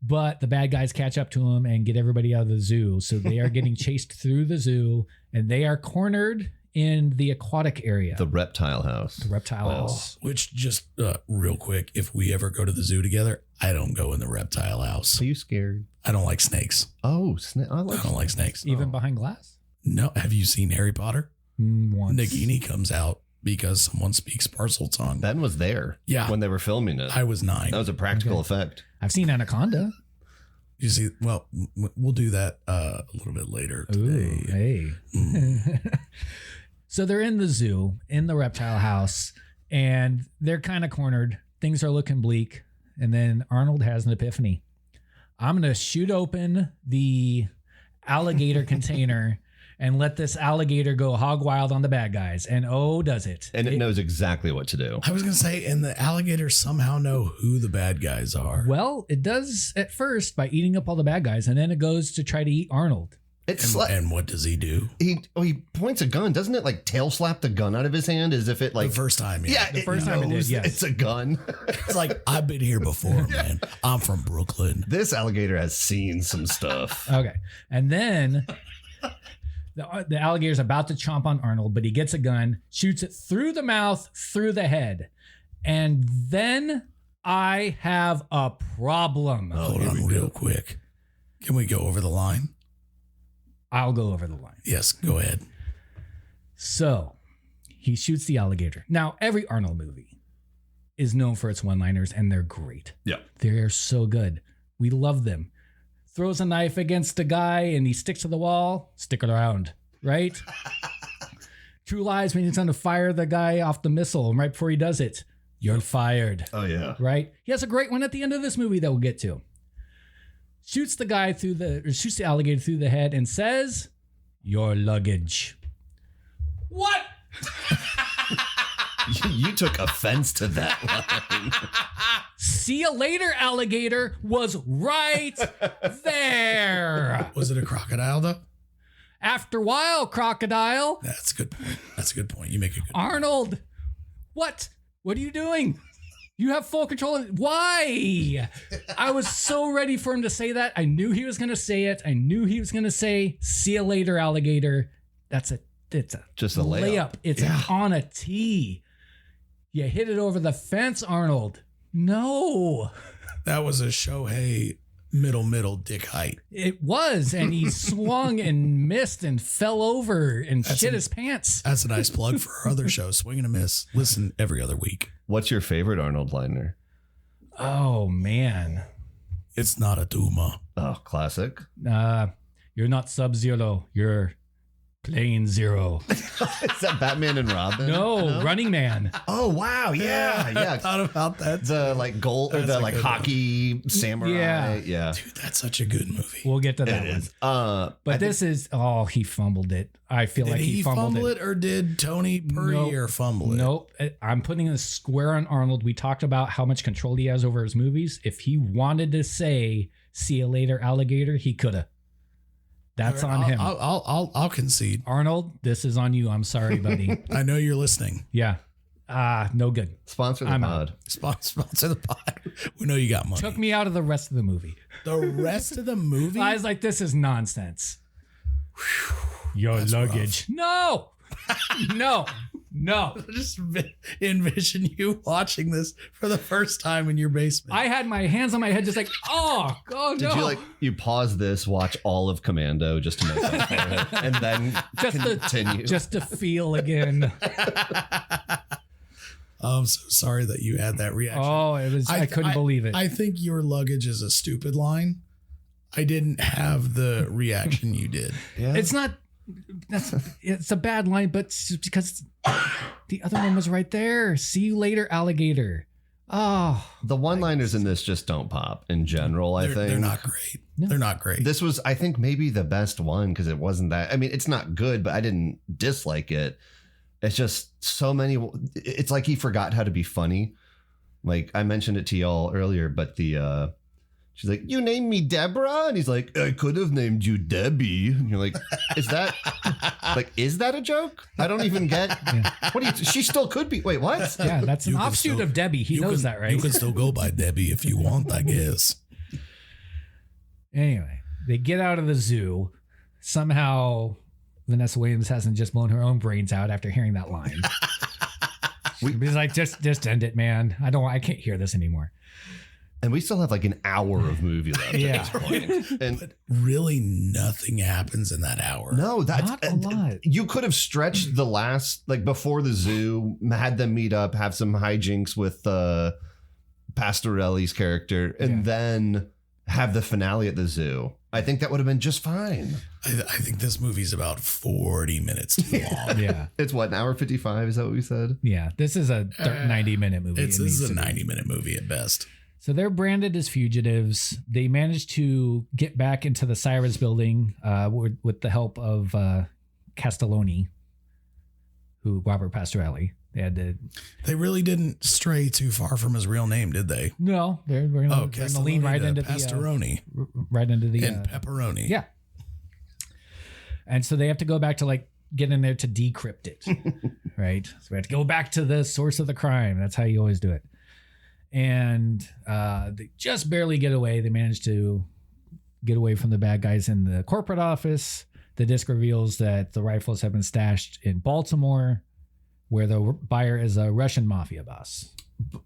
But the bad guys catch up to him and get everybody out of the zoo. So they are getting chased through the zoo, and they are cornered in the aquatic area. The reptile house. The reptile house. Which just real quick, if we ever go to the zoo together, I don't go in the reptile house. Are you scared? I don't like snakes. Oh, I don't like snakes. Even behind glass? No. Have you seen Harry Potter? Once. Nagini comes out because someone speaks parcel tongue. Ben was there. Yeah. When they were filming it. I was 9. That was a practical effect. I've seen Anaconda. You see, well, we'll do that a little bit later today. Ooh, hey. So they're in the zoo, in the reptile house, and they're kind of cornered. Things are looking bleak. And then Arnold has an epiphany. I'm going to shoot open the alligator container and let this alligator go hog wild on the bad guys. And oh, does it. And it knows exactly what to do. I was going to say, and the alligators somehow know who the bad guys are. Well, it does at first by eating up all the bad guys, and then it goes to try to eat Arnold. It's And, like and what does he do? he points a gun. Doesn't it like tail slap the gun out of his hand as if it like The first time, yeah, The first time it did, knows yes. it's a gun. It's like, I've been here before, man. I'm from Brooklyn. This alligator has seen some stuff. Okay. And then the alligator's about to chomp on Arnold, but he gets a gun, shoots it through the mouth, through the head. And then I have a problem. Hold on real quick. Can we go over the line? I'll go over the line. Yes, go ahead. So he shoots the alligator. Now, every Arnold movie is known for its one-liners, and they're great. Yeah. They're so good. We love them. Throws a knife against a guy and he sticks to the wall. Stick it around, right? True Lies when he's trying to fire the guy off the missile, and right before he does it, you're fired, Oh yeah. right? He has a great one at the end of this movie that we'll get to. Shoots the alligator through the head and says, "Your luggage." What? You took offense to that line. See you later, alligator was right there. Was it a crocodile, though? After a while, crocodile. That's a good point. That's a good point. You make a good point. Arnold, what? What are you doing? You have full control. Why? I was so ready for him to say that. I knew he was going to say it. I knew he was going to say, "See you later, alligator." It's just a layup. It's on a tee. You hit it over the fence, Arnold. No. That was a Shohei middle dick height. It was, and he swung and missed and fell over and shit his pants. That's a nice plug for our other show, Swing and a Miss. Listen every other week. What's your favorite Arnold liner? Oh, man. It's not a Duma. Oh, classic. You're not Sub-Zero. You're Plane Zero. Is that Batman and Robin? No, Running Man. Oh, wow. Yeah. I thought about that. The like gold or That's the a like good hockey samurai. Yeah. Dude, that's such a good movie. We'll get to that It one. is. But this is, he fumbled it. I feel Did like he fumbled fumble it, or did Tony Puryear fumble it? Nope. I'm putting a square on Arnold. We talked about how much control he has over his movies. If he wanted to say, "See you later, alligator," he could have. That's All right, on him. I'll concede. Arnold, this is on you. I'm sorry, buddy. I know you're listening. Yeah. No good. Sponsor the I'm pod. Sponsor the pod. We know you got money. Took me out of the rest of the movie. The rest of the movie? I was like, this is nonsense. Your That's luggage. No. No. Just envision you watching this for the first time in your basement. I had my hands on my head just like, oh no. Did you pause this, watch all of Commando just to make up for it, and then continue? Just to feel again. I'm so sorry that you had that reaction. Oh, it was. I couldn't believe it. I think your luggage is a stupid line. I didn't have the reaction you did. Yeah. It's not. It's a bad line, but it's because the other one was right there. See you later, alligator. Oh, the one-liners in this just don't pop in general. I think they're not great. No. They're not great. This was, I think, maybe the best one because it wasn't that. I mean, it's not good, but I didn't dislike it. It's just so many. It's like he forgot how to be funny. Like I mentioned it to y'all earlier, but she's like, "You named me Deborah," and he's like, "I could have named you Debbie." And you're like, "Is that a joke? I don't even get. What do you? She still could be. Wait, what? Yeah, that's an offshoot of Debbie. He knows that, right? You can still go by Debbie if you want, I guess. Anyway, they get out of the zoo. Somehow, Vanessa Williams hasn't just blown her own brains out after hearing that line. She's like, just end it, man. I can't hear this anymore. And we still have like an hour of movie left at this point. And But really nothing happens in that hour. no, that's Not a lot. You could have stretched the last, like before the zoo, had them meet up, have some hijinks with Pastorelli's character, and then have the finale at the zoo. I think that would have been just fine. I think this movie's about 40 minutes too long. Yeah. It's what, an hour 55? Is that what we said? Yeah. This is a 90-minute movie. This is a 90-minute movie at best. So they're branded as fugitives. They managed to get back into the Cyrus building with the help of Castelloni, Robert Pastorelli. They really didn't stray too far from his real name, did they? No, they're going to lean right into Pastoroni. Right into the And pepperoni. Yeah. And so they have to go back to like get in there to decrypt it. Right. So we have to go back to the source of the crime. That's how you always do it. And they just barely get away. They manage to get away from the bad guys in the corporate office. The disc reveals that the rifles have been stashed in Baltimore, where the buyer is a Russian mafia boss.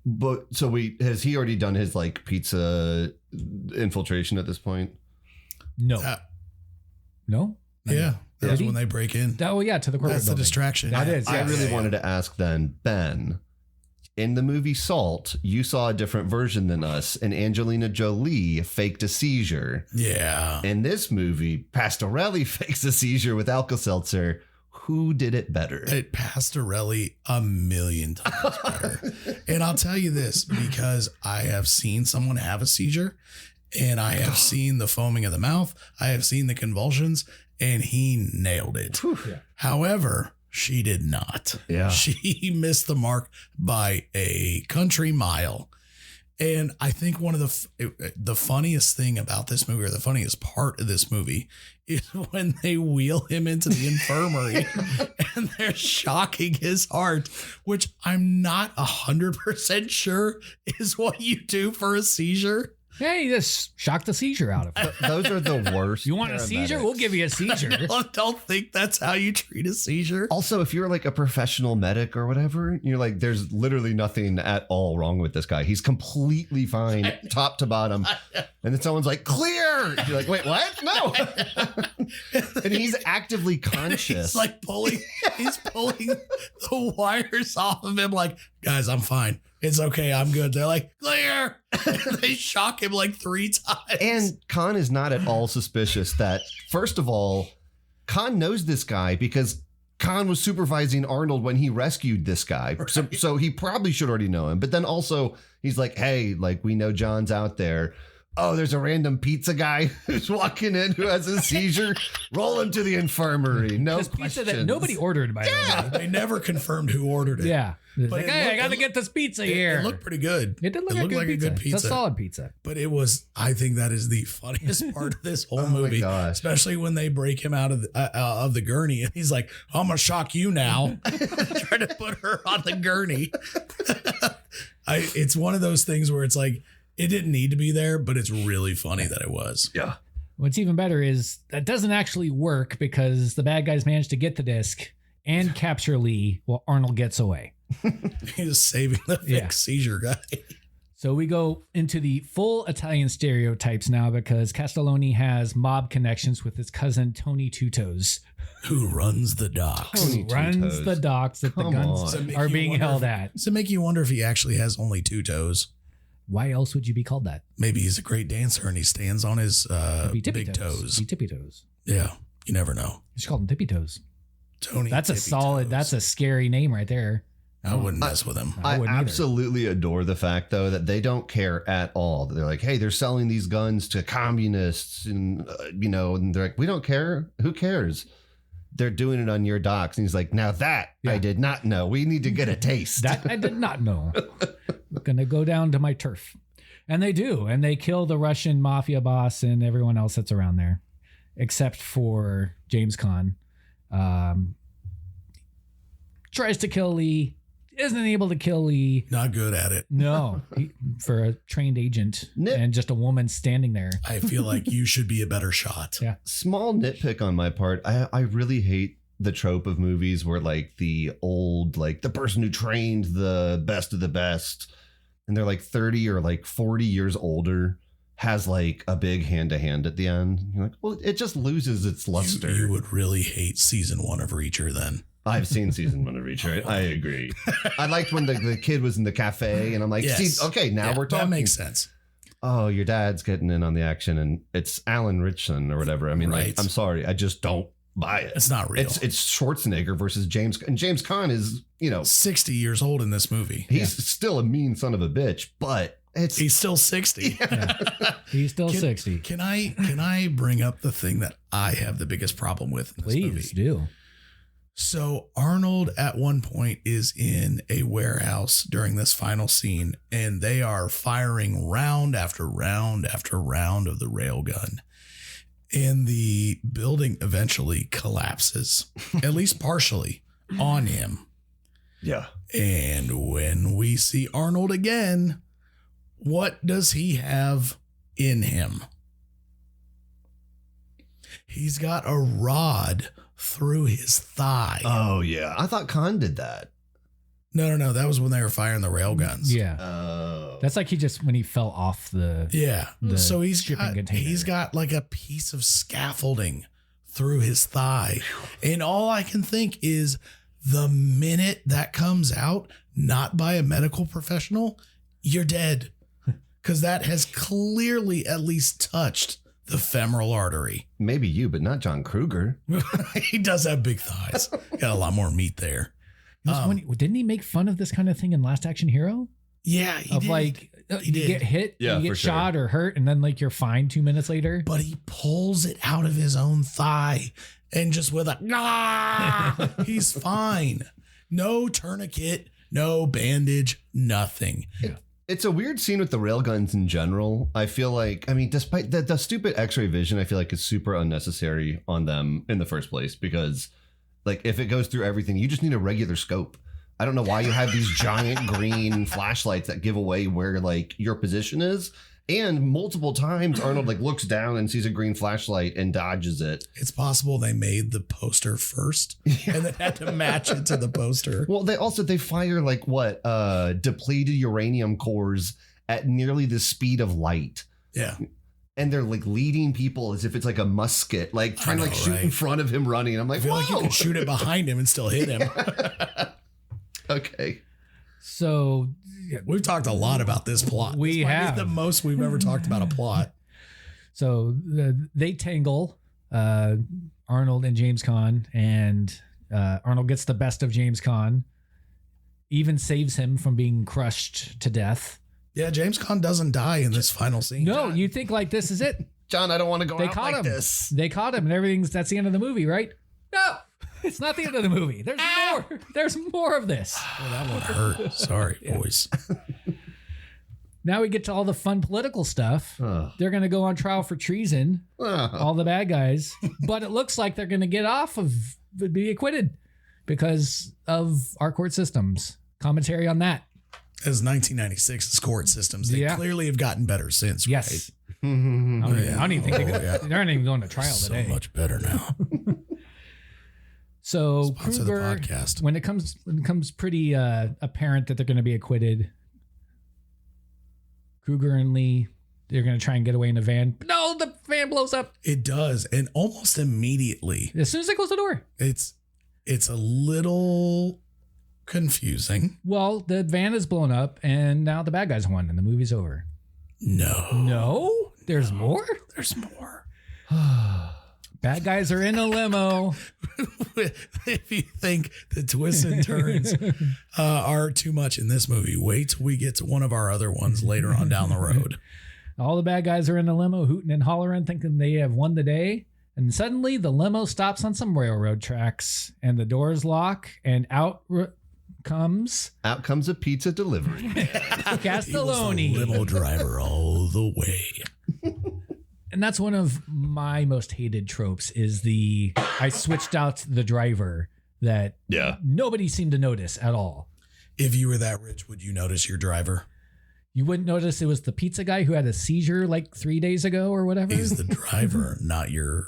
But so has he already done his like pizza infiltration at this point? No. No? Yeah. That was when they break in. Oh, yeah, to the corporate That's the building. distraction. That is. I Yes. really wanted to ask then, Ben, in the movie Salt, you saw a different version than us, and Angelina Jolie faked a seizure. Yeah. In this movie, Pastorelli fakes a seizure with Alka-Seltzer. Who did it better? Pastorelli 1,000,000 times better. And I'll tell you this, because I have seen someone have a seizure, and I have seen the foaming of the mouth. I have seen the convulsions, and he nailed it. Yeah. However, she did not. Yeah. She missed the mark by a country mile. And I think one of the funniest thing about this movie, or the funniest part of this movie, is when they wheel him into the infirmary and they're shocking his heart, which I'm not 100% sure is what you do for a seizure. Yeah, you just shock the seizure out of it. Those are the worst. You want a seizure? We'll give you a seizure. I don't think that's how you treat a seizure. Also, if you're like a professional medic or whatever, you're like, there's literally nothing at all wrong with this guy. He's completely fine, top to bottom. And then someone's like, clear. You're like, wait, what? No. And he's actively conscious. He's like pulling the wires off of him. Like, guys, I'm fine. It's okay. I'm good. They're like, clear. They shock him like 3 times. And Khan is not at all suspicious that, first of all, Khan knows this guy because Khan was supervising Arnold when he rescued this guy. Right. So he probably should already know him. But then also he's like, hey, like, we know John's out there. Oh, there's a random pizza guy who's walking in who has a seizure. Roll him to the infirmary. No this questions. pizza that nobody ordered, by the way. They never confirmed who ordered it. Yeah. But like, hey, I got to looked- get this pizza here. It looked pretty good. It did look looked like a good pizza. It's a solid pizza. But it was, I think that is the funniest part of this whole movie. Gosh. Especially when they break him out of the gurney. And he's like, I'm going to shock you now. Trying to put her on the gurney. It's one of those things where it's like, it didn't need to be there, but it's really funny that it was. Yeah. What's even better is that doesn't actually work because the bad guys managed to get the disc and capture Lee while Arnold gets away. He's saving the fake seizure guy. So we go into the full Italian stereotypes now because Castelloni has mob connections with his cousin Tony Two Toes. Who runs the docks? Who runs the docks that the guns are being held at. Does it make you wonder if he actually has only 2 toes? Why else would you be called that? Maybe he's a great dancer and he stands on his big toes. Be tippy toes. Yeah, you never know. You should call them tippy toes. Tony. That's a solid. Toes. That's a scary name right there. I wouldn't mess with him. I wouldn't absolutely adore the fact, though, that they don't care at all. They're like, hey, they're selling these guns to communists and, and they're like, we don't care. Who cares? They're doing it on your docks. And he's like, now that I did not know. We need to get a taste. That I did not know. Gonna go down to my turf. And they do. And they kill the Russian mafia boss and everyone else that's around there, except for James Caan. Tries to kill Lee. Isn't able to kill Lee. Not good at it. No, for a trained agent and just a woman standing there. I feel like you should be a better shot. Yeah. Small nitpick on my part. I really hate the trope of movies where like the old, like the person who trained the best of the best and they're like 30 or like 40 years older has like a big hand-to-hand at the end. You're like, well, it just loses its luster. You would really hate season 1 of Reacher then. I've seen season 1 of Reacher. I agree. I liked when the kid was in the cafe and I'm like, Yes. see, okay, now we're talking. That makes sense. Oh, your dad's getting in on the action and it's Alan Richson or whatever. I mean, Right. like, I'm sorry. I just don't buy it. It's not real. It's Schwarzenegger versus James. And James Caan is, 60 years old in this movie. he's still a mean son of a bitch, but He's still 60. He's still 60. Can I bring up the thing that I have the biggest problem with in this movie? Please do. So Arnold at one point is in a warehouse during this final scene, and they are firing round after round after round of the railgun. And the building eventually collapses, at least partially, on him. yeah. And when we see Arnold again, what does he have in him? He's got a rod through his thigh. Oh, yeah. I thought Caan did that. No. That was when they were firing the railguns. Yeah. Oh. That's like when he fell off the. Yeah. The So shipping container. he's got like a piece of scaffolding through his thigh. And all I can think is the minute that comes out, not by a medical professional, you're dead. Because that has clearly at least touched the femoral artery. Maybe you, but not John Kruger. He does have big thighs. Got a lot more meat there. Didn't he make fun of this kind of thing in Last Action Hero? Yeah, he did. Like, He you did. get hit, Yeah, you for get sure. shot or hurt, and then like you're fine 2 minutes later. But he pulls it out of his own thigh and just with a he's fine. No tourniquet, no bandage, nothing. Yeah. It's a weird scene with the railguns in general. I feel like, I mean, despite the stupid X-ray vision, I feel like it's super unnecessary on them in the first place because, like, if it goes through everything, you just need a regular scope. I don't know why you have these giant green flashlights that give away where, like, your position is. And multiple times, Arnold, like, looks down and sees a green flashlight and dodges it. It's possible they made the poster first and then had to match it to the poster. Well, they fire like what depleted uranium cores at nearly the speed of light. Yeah. And they're like leading people as if it's like a musket, like trying to like shoot in front of him running. I'm like, I feel like you can shoot it behind him and still hit him. Okay. So we've talked a lot about this plot. We this have the most we've ever talked about a plot. So they tangle, Arnold and James Caan, and Arnold gets the best of James Caan, even saves him from being crushed to death. Yeah, James Caan doesn't die in this final scene. No, you think like this is it. John, I don't want to go They out caught like him. this. They caught him and that's the end of the movie, right? No, it's not the end of the movie. There's more. There's more of this. Oh, that one hurt. Sorry, boys. Now we get to all the fun political stuff. They're going to go on trial for treason, all the bad guys. But it looks like they're going to get off of, be acquitted because of our court systems. Commentary on that. As 1996's court systems, they clearly have gotten better since. Yes. Right? I don't even think they aren't even going to trial today. So much better now. So Sponsor the Kruger, podcast. when it comes pretty apparent that they're going to be acquitted, Kruger and Lee, they're going to try and get away in a van. But no, the van blows up. It does, and almost immediately, As soon as they close the door. it's a little confusing. Well, the van is blown up, and now the bad guys won, and the movie's over. No? There's more? There's more. Bad guys are in a limo. If you think the twists and turns are too much in this movie, wait till we get to one of our other ones later on down the road. All the bad guys are in the limo, hooting and hollering, thinking they have won the day. And suddenly the limo stops on some railroad tracks, and the doors lock, and out comes a pizza delivery. Castelloni. He was the limo driver all the way. And that's one of my most hated tropes is I switched out the driver that nobody seemed to notice at all. If you were that rich, would you notice your driver? You wouldn't notice it was the pizza guy who had a seizure like 3 days ago or whatever? He's the driver, not your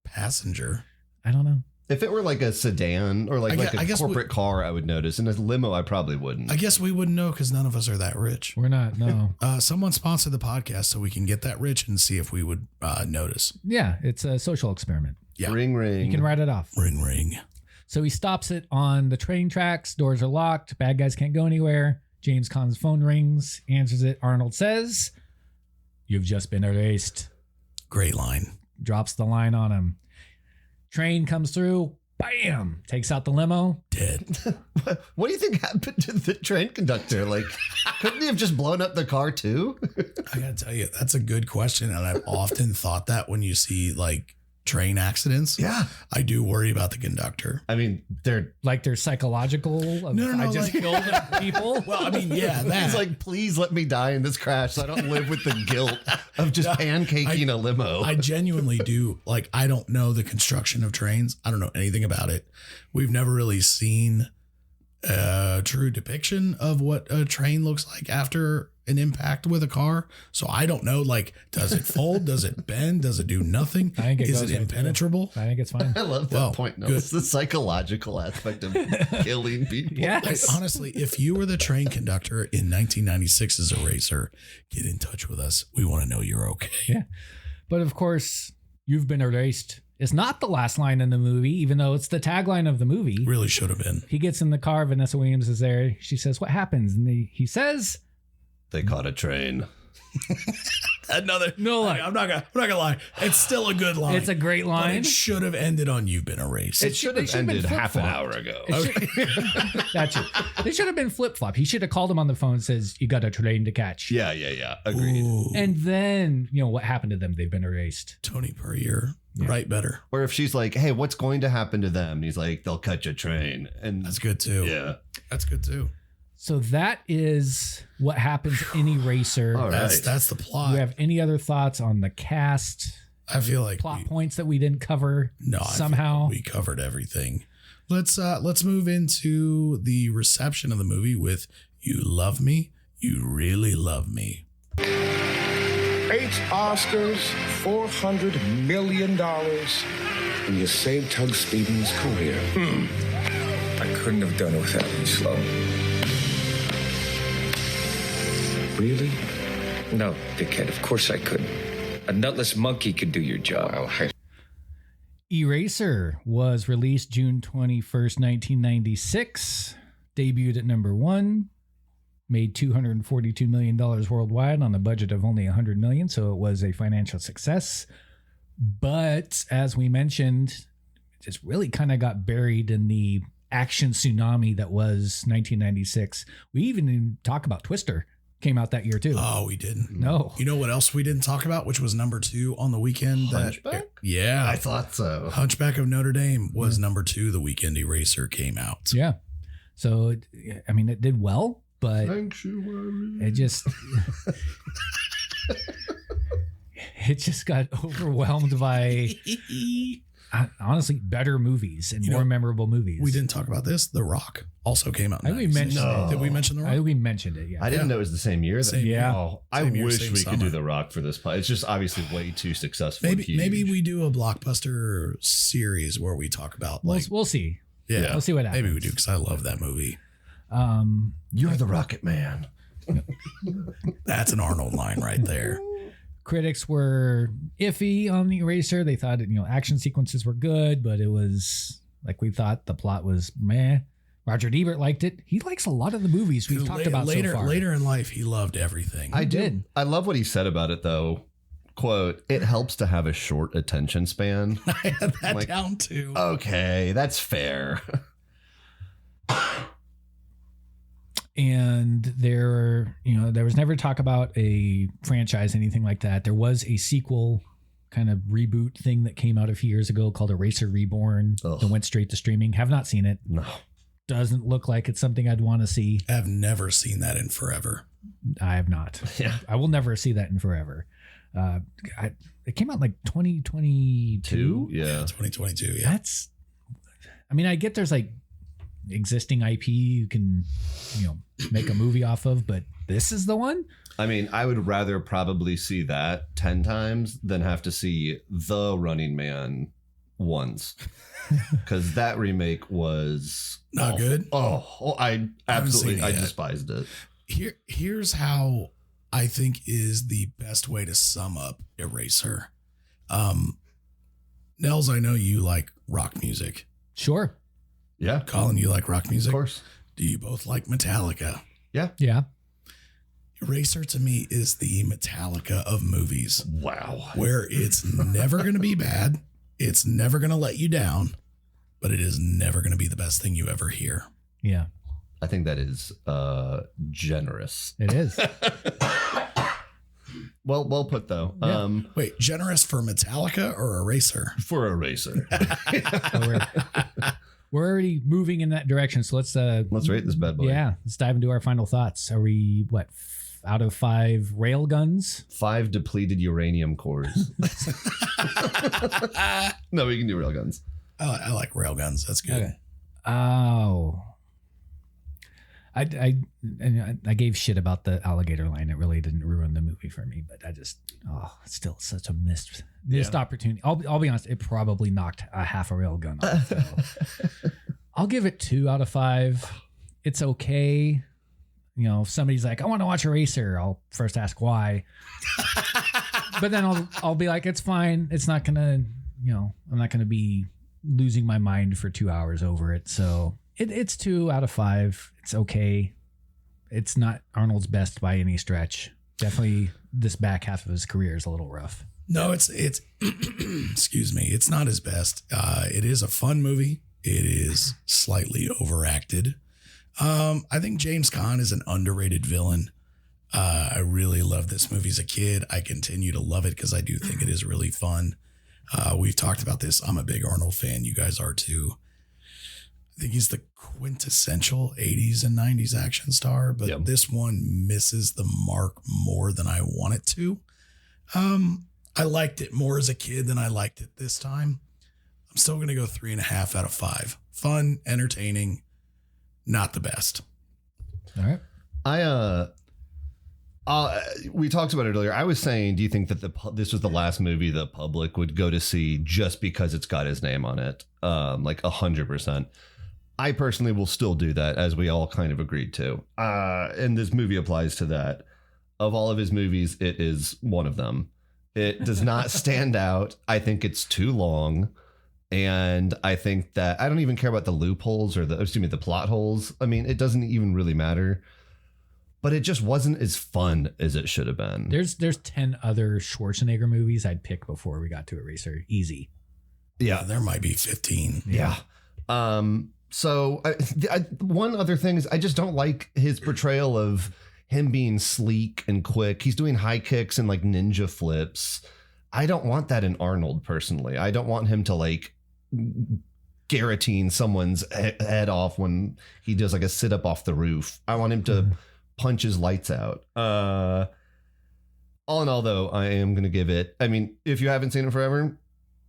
passenger. I don't know. If it were like a sedan or like a corporate car, I would notice. In a limo, I probably wouldn't. I guess we wouldn't know because none of us are that rich. We're not, no. Someone sponsor the podcast so we can get that rich and see if we would notice. Yeah, it's a social experiment. Yeah. Ring, ring. You can write it off. Ring, ring. So he stops it on the train tracks. Doors are locked. Bad guys can't go anywhere. James Caan's phone rings, answers it. Arnold says, "You've just been erased." Great line. Drops the line on him. Train comes through. Bam! Takes out the limo. Dead. What do you think happened to the train conductor? Like, couldn't he have just blown up the car too? I gotta tell you, that's a good question. And I've often thought that when you see like train accidents. Yeah. I do worry about the conductor. I mean, they're psychological. No, I just killed people. Well, I mean, yeah, that. He's like, please let me die in this crash so I don't live with the guilt of just pancaking a limo. I genuinely do. Like, I don't know the construction of trains. I don't know anything about it. We've never really seen a true depiction of what a train looks like after an impact with a car. So I don't know, like, does it fold? Does it bend? Does it do nothing? I think it Is goes it into impenetrable? I think it's fine. I love that point. No, it's the psychological aspect of killing people. Yes. Honestly, if you were the train conductor in 1996's Eraser, get in touch with us. We want to know you're okay. Yeah. But of course, "You've been erased" is not the last line in the movie, even though it's the tagline of the movie. Really should have been. He gets in the car. Vanessa Williams is there. She says, "What happens?" And he says, "They caught a train." Another no lie. I'm not gonna lie. It's still a good line. It's a great But line. it should have ended on "You've been erased." It should have ended half an hour ago. That's it. They should have been flip flop. He should have called him on the phone and says, "You got a train to catch." Yeah. Agreed. Ooh, And then, what happened to them? They've been erased. Tony Puryear, right better. Or if she's like, "Hey, what's going to happen to them?" And he's like, "They'll catch a train." And That's good too. yeah. That's good too. So that is what happens in Eraser. All right. That's the plot. Do you have any other thoughts on the cast? I feel like Plot points that we didn't cover I feel somehow? we covered everything. Let's move into the reception of the movie with "You Love Me, You Really Love Me." 8 Oscars, $400 million, and you saved Tug Speedman's career. I couldn't have done it without you, Sloan. Really? No, dickhead, of course I couldn't. A nutless monkey could do your job. Well, Eraser was released June 21st, 1996. Debuted at number 1. Made $242 million worldwide on a budget of only $100 million, so it was a financial success. But as we mentioned, it just really kind of got buried in the action tsunami that was 1996. We even didn't talk about Twister. Came out that year too. Oh, we didn't. No. You know what else we didn't talk about, which was number 2 on the weekend? Hunchback? Yeah. I thought so. Hunchback of Notre Dame was number 2 the weekend Eraser came out. Yeah. So, I mean, it did well, but it just it just got overwhelmed by honestly better movies and more memorable movies. We didn't talk about this. The Rock also came out. I think we mentioned it. Did we mention The Rock? I think we mentioned it. Yeah. I didn't know it was the same year. Same year. Oh, I Same year, wish same we summer. could do The Rock for this pod. It's just obviously way too successful. and huge. Maybe we do a blockbuster series where we talk about We'll see. Yeah, We'll see what happens. Maybe we do because I love that movie. You're the Rocket Man. That's an Arnold line right there. Critics were iffy on the Eraser. They thought action sequences were good, but it was like we thought the plot was meh. Roger Ebert liked it. He likes a lot of the movies we've talked about later. so far. Later in life, he loved everything. I did. I love what he said about it though. Quote, "It helps to have a short attention span." I had that Like, down too. Okay, that's fair. And there was never talk about a franchise, anything like that. There was a sequel kind of reboot thing that came out a few years ago called Eraser Reborn that went straight to streaming. Have not seen it. No. Doesn't look like it's something I'd want to see. I've never seen that in forever. I have not. Yeah. I will never see that in forever. It came out like 2022. Yeah. 2022. Yeah. I get there's like existing IP you can make a movie off of, but this is the one. I mean, I would rather probably see that 10 times than have to see The Running Man once. Because that remake was Not awful. good? I absolutely, I despised it. Here's how I think is the best way to sum up Eraser. Nels, I know you like rock music. Sure. Yeah. Colin, you like rock music? Of course. Do you both like Metallica? Yeah. Yeah. Eraser to me is the Metallica of movies. Wow. Where it's never going to be bad. It's never going to let you down, but it is never going to be the best thing you ever hear. Yeah. I think that is generous. It is. Well put though. Yeah. Wait, generous for Metallica or Eraser? For Eraser. We're already moving in that direction, so let's rate this bad boy. Yeah, let's dive into our final thoughts. Are we out of 5 railguns? 5 depleted uranium cores. No, we can do railguns. I like railguns. That's good. Okay. Oh, I gave shit about the alligator line. It really didn't ruin the movie for me, but it's still such a missed opportunity. I'll be honest, it probably knocked a half a railgun off. So. I'll give it 2 out of 5. It's okay. If somebody's like, I want to watch Eraser, I'll first ask why. But then I'll be like, it's fine. It's not gonna, I'm not gonna be losing my mind for 2 hours over it. So it's 2 out of 5. It's okay. It's not Arnold's best by any stretch. Definitely this back half of his career is a little rough. No, it's excuse me. It's not his best. It is a fun movie. It is slightly overacted. I think James Caan is an underrated villain. I really love this movie as a kid. I continue to love it because I do think it is really fun. We've talked about this. I'm a big Arnold fan. You guys are too. I think he's the quintessential 80s and 90s action star, but this one misses the mark more than I want it to. I liked it more as a kid than I liked it this time. I'm still going to go 3.5 out of 5. Fun, entertaining, not the best. All right. We talked about it earlier. I was saying, do you think that this was the last movie the public would go to see just because it's got his name on it? Like 100%. I personally will still do that, as we all kind of agreed to. And this movie applies to that. Of all of his movies, it is one of them. It does not stand out. I think it's too long. And I think that I don't even care about the loopholes or the plot holes. I mean, it doesn't even really matter. But it just wasn't as fun as it should have been. There's 10 other Schwarzenegger movies I'd pick before we got to Eraser. Easy. Yeah, there might be 15. Yeah. So one other thing is I just don't like his portrayal of him being sleek and quick. He's doing high kicks and like ninja flips. I don't want that in Arnold personally. I don't want him to like guillotine someone's head off when he does like a sit up off the roof. I want him to punch his lights out. All in all, though, I am going to give it. I mean, if you haven't seen it forever,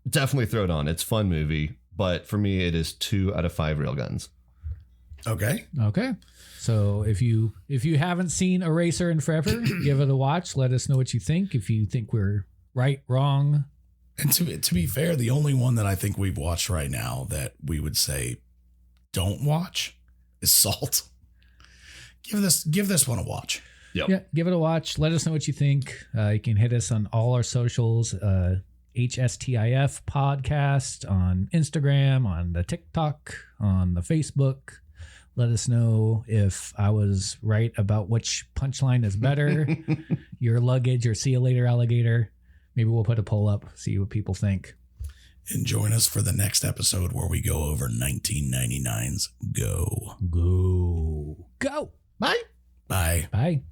definitely throw it on. It's a fun movie. But for me, it is 2 out of 5 railguns. Okay. So if you haven't seen Eraser in forever, give it a watch. Let us know what you think. If you think we're right, wrong. And to be fair, the only one that I think we've watched right now that we would say don't watch is Salt. Give this one a watch. Yep. Yeah, give it a watch. Let us know what you think. You can hit us on all our socials. HSTIF podcast on Instagram, on the TikTok, on the Facebook. Let us know if I was right about which punchline is better, your luggage or see you later, alligator. Maybe we'll put a poll up, see what people think. And join us for the next episode where we go over 1999's Go. Go. Bye. Bye. Bye.